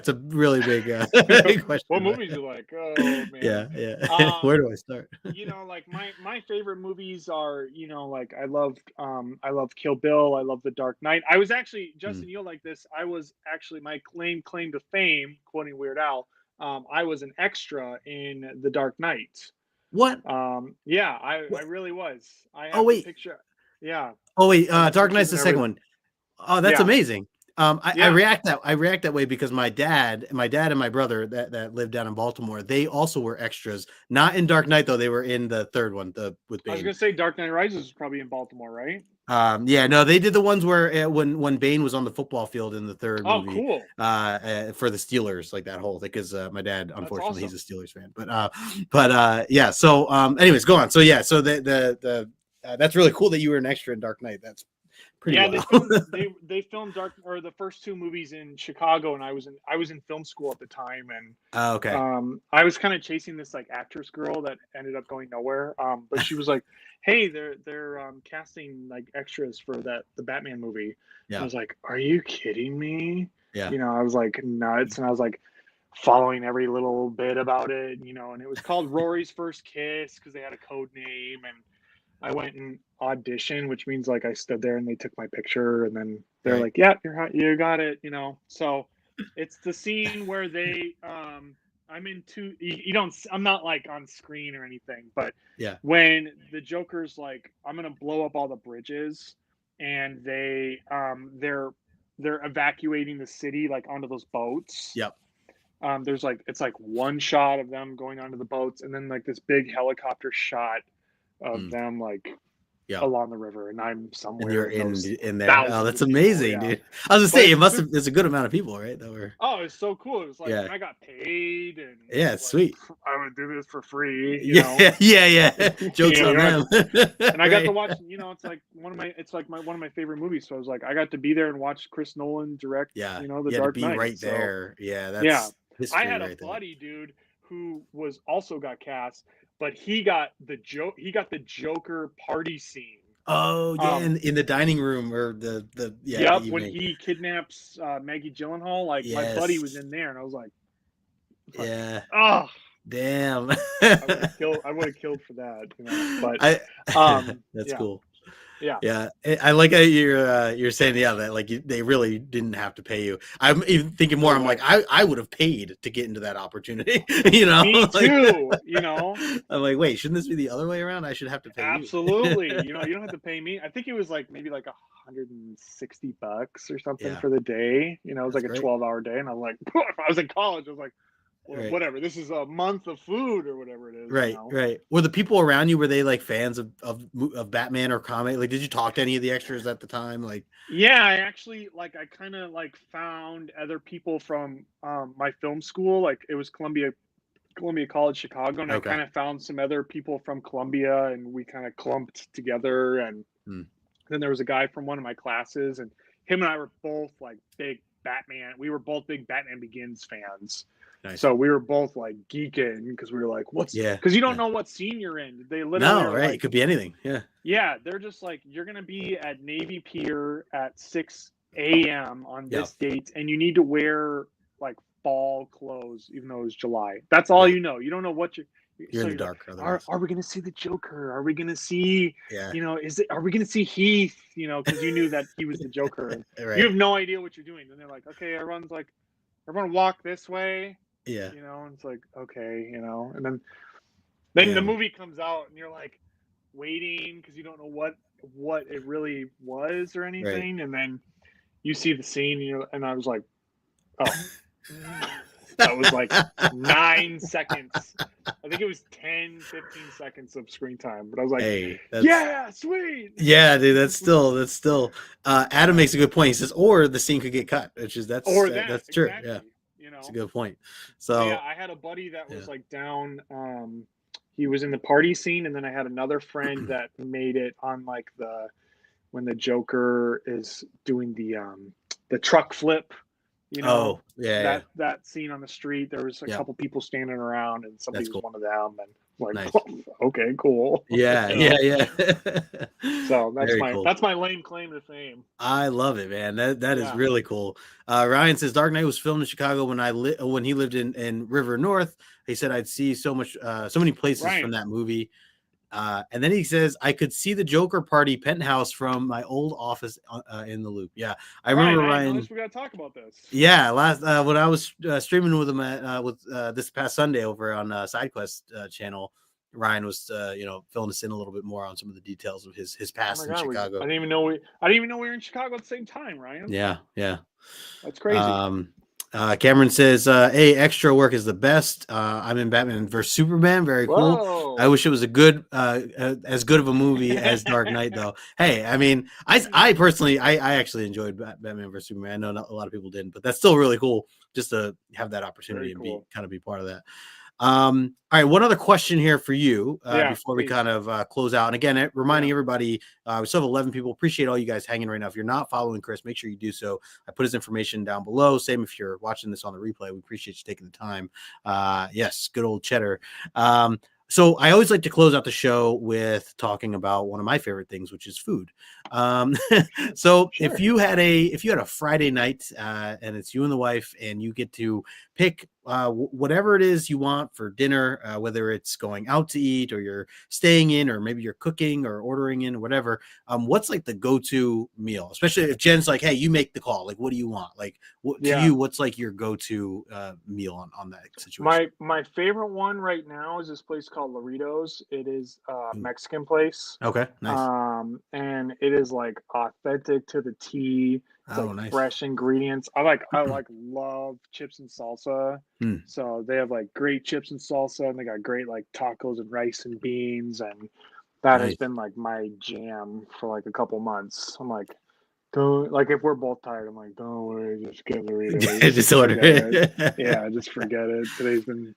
[SPEAKER 1] a really big,
[SPEAKER 2] What
[SPEAKER 1] question, but
[SPEAKER 2] movies you like? Oh man.
[SPEAKER 1] yeah. Where do I start?
[SPEAKER 2] Like my favorite movies are, like I love Kill Bill, I love The Dark Knight. I was actually,
[SPEAKER 1] Mm.
[SPEAKER 2] Justin, you'll like this. I was actually my claim to fame, quoting Weird Al, I was an extra in The Dark Knight.
[SPEAKER 1] What?
[SPEAKER 2] Yeah, I
[SPEAKER 1] What?
[SPEAKER 2] really was. I
[SPEAKER 1] Oh
[SPEAKER 2] have the
[SPEAKER 1] wait.
[SPEAKER 2] picture. Yeah,
[SPEAKER 1] Oh wait.
[SPEAKER 2] I have the
[SPEAKER 1] Dark
[SPEAKER 2] pictures
[SPEAKER 1] Knight's the
[SPEAKER 2] and
[SPEAKER 1] second
[SPEAKER 2] everything.
[SPEAKER 1] one. Oh, that's
[SPEAKER 2] Yeah,
[SPEAKER 1] amazing. I
[SPEAKER 2] yeah.
[SPEAKER 1] react that way because my dad and my brother that lived down in Baltimore, they also were extras. Not in Dark Knight though. They were in the third one, the with
[SPEAKER 2] I was
[SPEAKER 1] Bane.
[SPEAKER 2] gonna say Dark Knight Rises is probably in Baltimore, right?
[SPEAKER 1] Yeah, no, they did the ones where when Bane was on the football field in the third
[SPEAKER 2] Oh,
[SPEAKER 1] movie,
[SPEAKER 2] cool.
[SPEAKER 1] for the Steelers, like that whole thing. Because my dad,
[SPEAKER 2] That's
[SPEAKER 1] unfortunately, he's
[SPEAKER 2] awesome.
[SPEAKER 1] a Steelers fan. But yeah. So anyways, go on. So yeah, so the that's really cool that you were an extra in Dark Knight. That's pretty
[SPEAKER 2] Yeah,
[SPEAKER 1] well.
[SPEAKER 2] they filmed Dark or the first two movies in Chicago, and I was in film school at the time, and
[SPEAKER 1] Okay.
[SPEAKER 2] I was kind of chasing this like actress girl that ended up going nowhere. But she was like, "Hey, they're casting like extras for the Batman movie." I
[SPEAKER 1] Yeah.
[SPEAKER 2] was like, "Are you kidding me?"
[SPEAKER 1] Yeah.
[SPEAKER 2] You know, I was like nuts, and I was like following every little bit about it, you know. And it was called Rory's First Kiss because they had a code name, and I went and auditioned, which means like I stood there and they took my picture, and then they're
[SPEAKER 1] Right.
[SPEAKER 2] like, "Yeah, you got it," you know. So it's the scene where I'm in two. You don't. I'm not like on screen or anything, but
[SPEAKER 1] Yeah.
[SPEAKER 2] when the Joker's like, "I'm gonna blow up all the bridges," and they're evacuating the city like onto those boats.
[SPEAKER 1] Yep.
[SPEAKER 2] There's like it's like one shot of them going onto the boats, and then like this big helicopter shot of
[SPEAKER 1] Mm,
[SPEAKER 2] them like
[SPEAKER 1] yeah.
[SPEAKER 2] along the river, and I'm
[SPEAKER 1] And you're
[SPEAKER 2] somewhere in those
[SPEAKER 1] in there. Oh,
[SPEAKER 2] thousands
[SPEAKER 1] that's
[SPEAKER 2] of people.
[SPEAKER 1] amazing,
[SPEAKER 2] Yeah,
[SPEAKER 1] dude. I was gonna
[SPEAKER 2] but
[SPEAKER 1] say it
[SPEAKER 2] it's
[SPEAKER 1] must
[SPEAKER 2] super.
[SPEAKER 1] have. There's a good amount of people, right? That were.
[SPEAKER 2] Oh, it's so cool. It was like,
[SPEAKER 1] Yeah.
[SPEAKER 2] and I got paid, and I
[SPEAKER 1] Yeah.
[SPEAKER 2] was
[SPEAKER 1] It's
[SPEAKER 2] like,
[SPEAKER 1] sweet.
[SPEAKER 2] I would do this for free, you know.
[SPEAKER 1] Yeah. Yeah. Yeah. Jokes
[SPEAKER 2] You
[SPEAKER 1] on
[SPEAKER 2] know,
[SPEAKER 1] them.
[SPEAKER 2] and I got to
[SPEAKER 1] Right.
[SPEAKER 2] watch. You know, it's like my one of my favorite movies. So I was like, I got to be there and watch Chris Nolan direct.
[SPEAKER 1] Yeah.
[SPEAKER 2] You know, The
[SPEAKER 1] Yeah. To
[SPEAKER 2] Dark
[SPEAKER 1] be
[SPEAKER 2] Knight.
[SPEAKER 1] right
[SPEAKER 2] So
[SPEAKER 1] there. Yeah.
[SPEAKER 2] yeah,
[SPEAKER 1] That's
[SPEAKER 2] I
[SPEAKER 1] history
[SPEAKER 2] had a
[SPEAKER 1] right there.
[SPEAKER 2] buddy, dude, who was also got cast, but he got he got the Joker party scene.
[SPEAKER 1] Oh yeah,
[SPEAKER 2] Um,
[SPEAKER 1] in the dining room or the yeah the
[SPEAKER 2] Yep, when
[SPEAKER 1] evening.
[SPEAKER 2] he kidnaps Maggie Gyllenhaal, like my buddy was
[SPEAKER 1] Yes.
[SPEAKER 2] in there, and I was like,
[SPEAKER 1] Yeah.
[SPEAKER 2] oh,
[SPEAKER 1] Damn.
[SPEAKER 2] I would have killed for that, you know. But
[SPEAKER 1] I that's
[SPEAKER 2] yeah,
[SPEAKER 1] cool.
[SPEAKER 2] yeah,
[SPEAKER 1] Yeah, I like how you're saying that like they really didn't have to pay you. I'm even thinking more.
[SPEAKER 2] no
[SPEAKER 1] I'm like
[SPEAKER 2] way.
[SPEAKER 1] I would have paid to get into that opportunity. You know,
[SPEAKER 2] Me
[SPEAKER 1] like
[SPEAKER 2] too, you know.
[SPEAKER 1] I'm like, wait, shouldn't this be the other way around? I should have to pay you.
[SPEAKER 2] Absolutely, you know, you don't have to pay me. I think it was like maybe like $160 or something
[SPEAKER 1] Yeah,
[SPEAKER 2] for the day. You know, it was
[SPEAKER 1] that's
[SPEAKER 2] like a
[SPEAKER 1] great.
[SPEAKER 2] 12-hour day, and I'm like, if I was in college, I was like, well,
[SPEAKER 1] Right.
[SPEAKER 2] whatever. This is a month of food or whatever it is, you
[SPEAKER 1] Right,
[SPEAKER 2] know.
[SPEAKER 1] right. Were the people around you, were they like fans of Batman or comic? Like, did you talk to any of the extras at the time? Like,
[SPEAKER 2] Yeah, I actually like I kind of like found other people from my film school. Like it was Columbia College Chicago, and I
[SPEAKER 1] okay.
[SPEAKER 2] kind of found some other people from Columbia, and we kind of clumped together. And
[SPEAKER 1] Hmm,
[SPEAKER 2] then there was a guy from one of my classes, and him and I were both like big Batman. We were both big Batman Begins fans.
[SPEAKER 1] nice.
[SPEAKER 2] So we were both like geeking because we were like, "What's?"
[SPEAKER 1] Yeah,
[SPEAKER 2] Because you don't
[SPEAKER 1] yeah.
[SPEAKER 2] know what scene you're in. They literally
[SPEAKER 1] No,
[SPEAKER 2] are
[SPEAKER 1] right. It
[SPEAKER 2] like,
[SPEAKER 1] could be anything. Yeah.
[SPEAKER 2] yeah, they're just like, you're gonna be at Navy Pier at 6 a.m. on
[SPEAKER 1] Yeah.
[SPEAKER 2] this date, and you need to wear like fall clothes, even though it's July. That's all
[SPEAKER 1] Yeah.
[SPEAKER 2] you know. You don't know what you're.
[SPEAKER 1] You're
[SPEAKER 2] So
[SPEAKER 1] in the
[SPEAKER 2] you're like,
[SPEAKER 1] dark otherwise.
[SPEAKER 2] are we gonna see the Joker? Are we gonna see,
[SPEAKER 1] Yeah.
[SPEAKER 2] you know, are we gonna see Heath? You know, because you knew that he was the Joker, and you
[SPEAKER 1] Right.
[SPEAKER 2] have no idea what you're doing. And they're like, okay, everyone walk this way,
[SPEAKER 1] Yeah.
[SPEAKER 2] you know, and it's like, okay, you know, and then the
[SPEAKER 1] Damn.
[SPEAKER 2] movie comes out, and you're like waiting because you don't know what it really was or
[SPEAKER 1] Right.
[SPEAKER 2] anything, and then you see the scene, and I was like, oh, that was like 9 seconds. I think it was 10, 15 seconds of screen time, but I was like,
[SPEAKER 1] Hey, that's
[SPEAKER 2] yeah, sweet.
[SPEAKER 1] yeah, dude. That's still. Adam makes a good point. He says, or the scene could get cut, which is
[SPEAKER 2] Or that
[SPEAKER 1] that's true. Yeah,
[SPEAKER 2] exactly, you
[SPEAKER 1] it's a
[SPEAKER 2] know.
[SPEAKER 1] good point.
[SPEAKER 2] So yeah,
[SPEAKER 1] So
[SPEAKER 2] I had a buddy that
[SPEAKER 1] yeah.
[SPEAKER 2] was like down. He was in the party scene, and then I had another friend that made it on like when the Joker is doing the truck flip, you know,
[SPEAKER 1] Oh yeah, yeah.
[SPEAKER 2] that scene on the street. There was a
[SPEAKER 1] Yeah.
[SPEAKER 2] couple people standing around, and somebody
[SPEAKER 1] That's
[SPEAKER 2] was
[SPEAKER 1] cool.
[SPEAKER 2] one of them, and like,
[SPEAKER 1] Nice.
[SPEAKER 2] okay, cool.
[SPEAKER 1] Yeah,
[SPEAKER 2] You
[SPEAKER 1] yeah,
[SPEAKER 2] know?
[SPEAKER 1] yeah.
[SPEAKER 2] So
[SPEAKER 1] Very cool.
[SPEAKER 2] that's my lame claim to fame.
[SPEAKER 1] I love it, man. That is
[SPEAKER 2] Yeah,
[SPEAKER 1] really cool. Ryan says Dark Knight was filmed in Chicago when he lived in River North. He said I'd see so many places from
[SPEAKER 2] Ryan.
[SPEAKER 1] that movie. And then he says I could see the Joker party penthouse from my old office in the Loop. Yeah, I remember
[SPEAKER 2] Ryan, I didn't know
[SPEAKER 1] Ryan.
[SPEAKER 2] this. We got to talk about this.
[SPEAKER 1] Yeah, last when I was streaming with him at with this past Sunday over on SideQuest channel, Ryan was filling us in a little bit more on some of the details of his
[SPEAKER 2] Oh
[SPEAKER 1] past
[SPEAKER 2] my
[SPEAKER 1] in
[SPEAKER 2] God,
[SPEAKER 1] Chicago.
[SPEAKER 2] I didn't even know we were in Chicago at the same time, Ryan.
[SPEAKER 1] Yeah.
[SPEAKER 2] That's crazy.
[SPEAKER 1] Cameron says, hey, extra work is the best. I'm in Batman versus Superman. Very cool. I
[SPEAKER 2] Whoa.
[SPEAKER 1] wish it was as good of a movie as Dark Knight, though. Hey, I mean, I personally, I actually enjoyed Batman versus Superman. I know not, a lot of people didn't, but that's still really cool just to have that opportunity
[SPEAKER 2] Very
[SPEAKER 1] and
[SPEAKER 2] cool.
[SPEAKER 1] be part of that. All right, one other question here for you before we
[SPEAKER 2] please.
[SPEAKER 1] kind of close out. And again, reminding
[SPEAKER 2] Yeah.
[SPEAKER 1] everybody, we still have 11 people. Appreciate all you guys hanging right now. If you're not following Chris, make sure you do so. I put his information down below. Same if you're watching this on the replay. We appreciate you taking the time. Yes, good old Cheddar. So I always like to close out the show with talking about one of my favorite things, which is food. So
[SPEAKER 2] Sure.
[SPEAKER 1] if you had a Friday night and it's you and the wife and you get to pick whatever it is you want for dinner, whether it's going out to eat or you're staying in, or maybe you're cooking or ordering in, or whatever, what's like the go-to meal? Especially if Jen's like, hey, you make the call. Like, what do you want? Like, to you, what's like your go-to meal on that situation?
[SPEAKER 2] My favorite one right now is this place called Loritos. It is a Mexican place.
[SPEAKER 1] Okay, nice.
[SPEAKER 2] And it is like authentic to the T. It's like
[SPEAKER 1] Oh, nice.
[SPEAKER 2] fresh ingredients. I love chips and salsa. So they have like great chips and salsa, and they got great like tacos and rice and beans, and that has
[SPEAKER 1] Nice.
[SPEAKER 2] been like my jam for like a couple months. I'm like, don't, like, if we're both tired, I'm like, don't worry, just get Doritos.
[SPEAKER 1] Just order
[SPEAKER 2] forget
[SPEAKER 1] it.
[SPEAKER 2] Yeah, just forget it. Today's been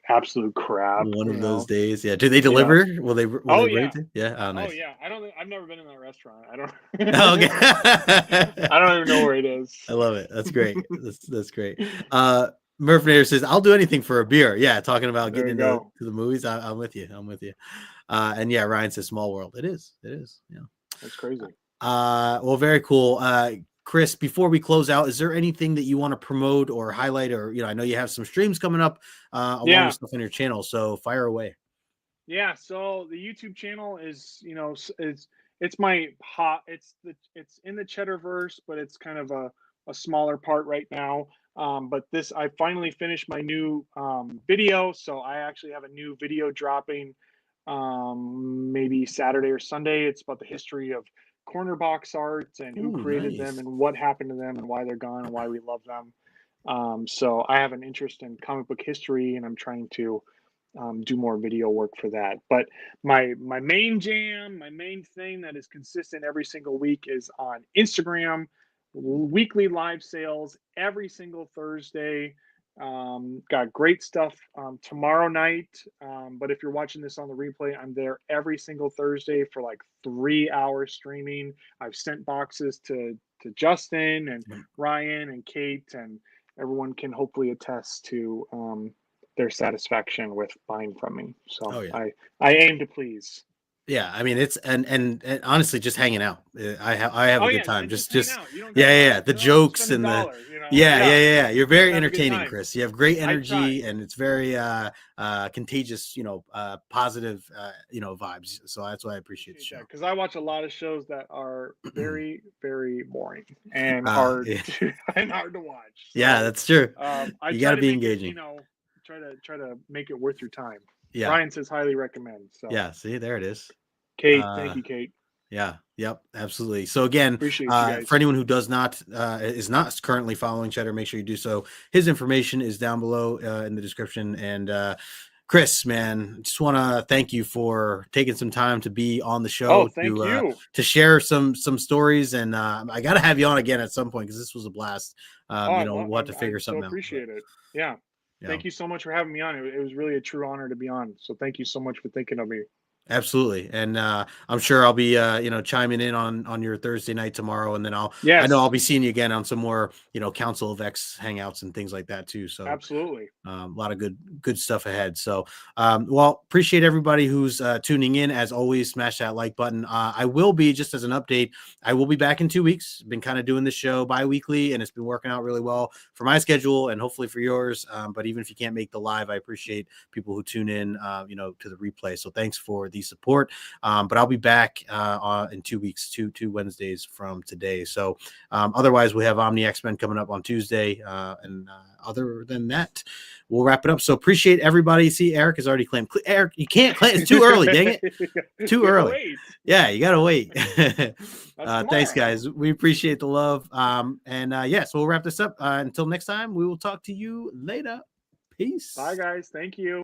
[SPEAKER 2] absolute crap.
[SPEAKER 1] One
[SPEAKER 2] You
[SPEAKER 1] of those
[SPEAKER 2] know.
[SPEAKER 1] days. Yeah. Do they
[SPEAKER 2] Yeah.
[SPEAKER 1] deliver? Will they
[SPEAKER 2] Oh
[SPEAKER 1] bring
[SPEAKER 2] yeah.
[SPEAKER 1] it to? Yeah. Oh,
[SPEAKER 2] Oh
[SPEAKER 1] nice.
[SPEAKER 2] yeah. I've never been in that restaurant. I don't.
[SPEAKER 1] Oh, okay.
[SPEAKER 2] I don't even know where it is.
[SPEAKER 1] I love it. That's great. That's great. Murph Nader says, I'll do anything for a beer. Yeah, talking about
[SPEAKER 2] There
[SPEAKER 1] getting
[SPEAKER 2] you
[SPEAKER 1] into
[SPEAKER 2] go.
[SPEAKER 1] to the movies. I'm with you. I'm with you. And yeah, Ryan says small world. It is. Yeah.
[SPEAKER 2] That's crazy.
[SPEAKER 1] Well, very cool. Chris, before we close out, is there anything that you want to promote or highlight? Or, I know you have some streams coming up along with stuff on your channel. So fire away.
[SPEAKER 2] Yeah, so the YouTube channel is, it's in the Cheddarverse, but it's kind of a smaller part right now. But I finally finished my new video, so I actually have a new video dropping maybe Saturday or Sunday. It's about the history of corner box arts and who
[SPEAKER 1] Ooh,
[SPEAKER 2] created them
[SPEAKER 1] nice.
[SPEAKER 2] and what happened to them and why they're gone and why we love them. So I have an interest in comic book history, and I'm trying to do more video work for that. But my main jam, my main thing that is consistent every single week is on Instagram. Weekly live sales every single Thursday. Got great stuff tomorrow night. But if you're watching this on the replay, I'm there every single Thursday for like 3 hours streaming. I've sent boxes to Justin and Ryan and Kate, and everyone can hopefully attest to their satisfaction with buying from me. So I aim to please.
[SPEAKER 1] Yeah, I mean it's and honestly, just hanging out. I have a good time.
[SPEAKER 2] And
[SPEAKER 1] just
[SPEAKER 2] hang out. You don't
[SPEAKER 1] yeah. The
[SPEAKER 2] you don't have to
[SPEAKER 1] jokes
[SPEAKER 2] spend
[SPEAKER 1] and the
[SPEAKER 2] $1,
[SPEAKER 1] yeah. You're very
[SPEAKER 2] have a good
[SPEAKER 1] entertaining,
[SPEAKER 2] time.
[SPEAKER 1] Chris. You have great
[SPEAKER 2] I try.
[SPEAKER 1] energy, and it's very contagious. Positive vibes. So that's why I appreciate the show.
[SPEAKER 2] Because I watch a lot of shows that are very very boring and hard and hard to watch. So,
[SPEAKER 1] yeah, that's true.
[SPEAKER 2] You
[SPEAKER 1] got to be engaging.
[SPEAKER 2] Try to make it worth your time.
[SPEAKER 1] Yeah.
[SPEAKER 2] Ryan says highly recommend. So
[SPEAKER 1] yeah, see, there it is.
[SPEAKER 2] Kate, thank you, Kate.
[SPEAKER 1] Yeah. Yep. Absolutely. So again,
[SPEAKER 2] appreciate you guys.
[SPEAKER 1] For anyone who is not currently following Cheddar, make sure you do so. His information is down below in the description. And Chris, man, just want to thank you for taking some time to be on the show.
[SPEAKER 2] Thank you.
[SPEAKER 1] To share some stories, and I got to have you on again at some point because this was a blast. We'll have to figure something out.
[SPEAKER 2] Appreciate it. Yeah. Thank you so much for having me on. It was really a true honor to be on. So thank you so much for thinking of me.
[SPEAKER 1] Absolutely. And I'm sure I'll be chiming in on your Thursday night tomorrow, and then I know I'll be seeing you again on some more Council of X hangouts and things like that too. So
[SPEAKER 2] absolutely,
[SPEAKER 1] a lot of good stuff ahead. So appreciate everybody who's tuning in. As always, smash that like button. I will be, just as an update, I will be back in 2 weeks. Been kind of doing this show bi-weekly, and it's been working out really well for my schedule and hopefully for yours. But even if you can't make the live, I appreciate people who tune in to the replay. So thanks for the support. But I'll be back in 2 weeks, two Wednesdays from today. So otherwise, we have Omni X-Men coming up on Tuesday, and other than that, we'll wrap it up. So appreciate everybody. See, Eric has already claimed. Eric, you can't claim. It's too early. Dang it. Too early.
[SPEAKER 2] Wait.
[SPEAKER 1] Yeah, you gotta wait.
[SPEAKER 2] That's
[SPEAKER 1] Thanks, guys. We appreciate the love. Yes, we'll wrap this up. Until next time, we will talk to you later. Peace.
[SPEAKER 2] Bye, guys. Thank you.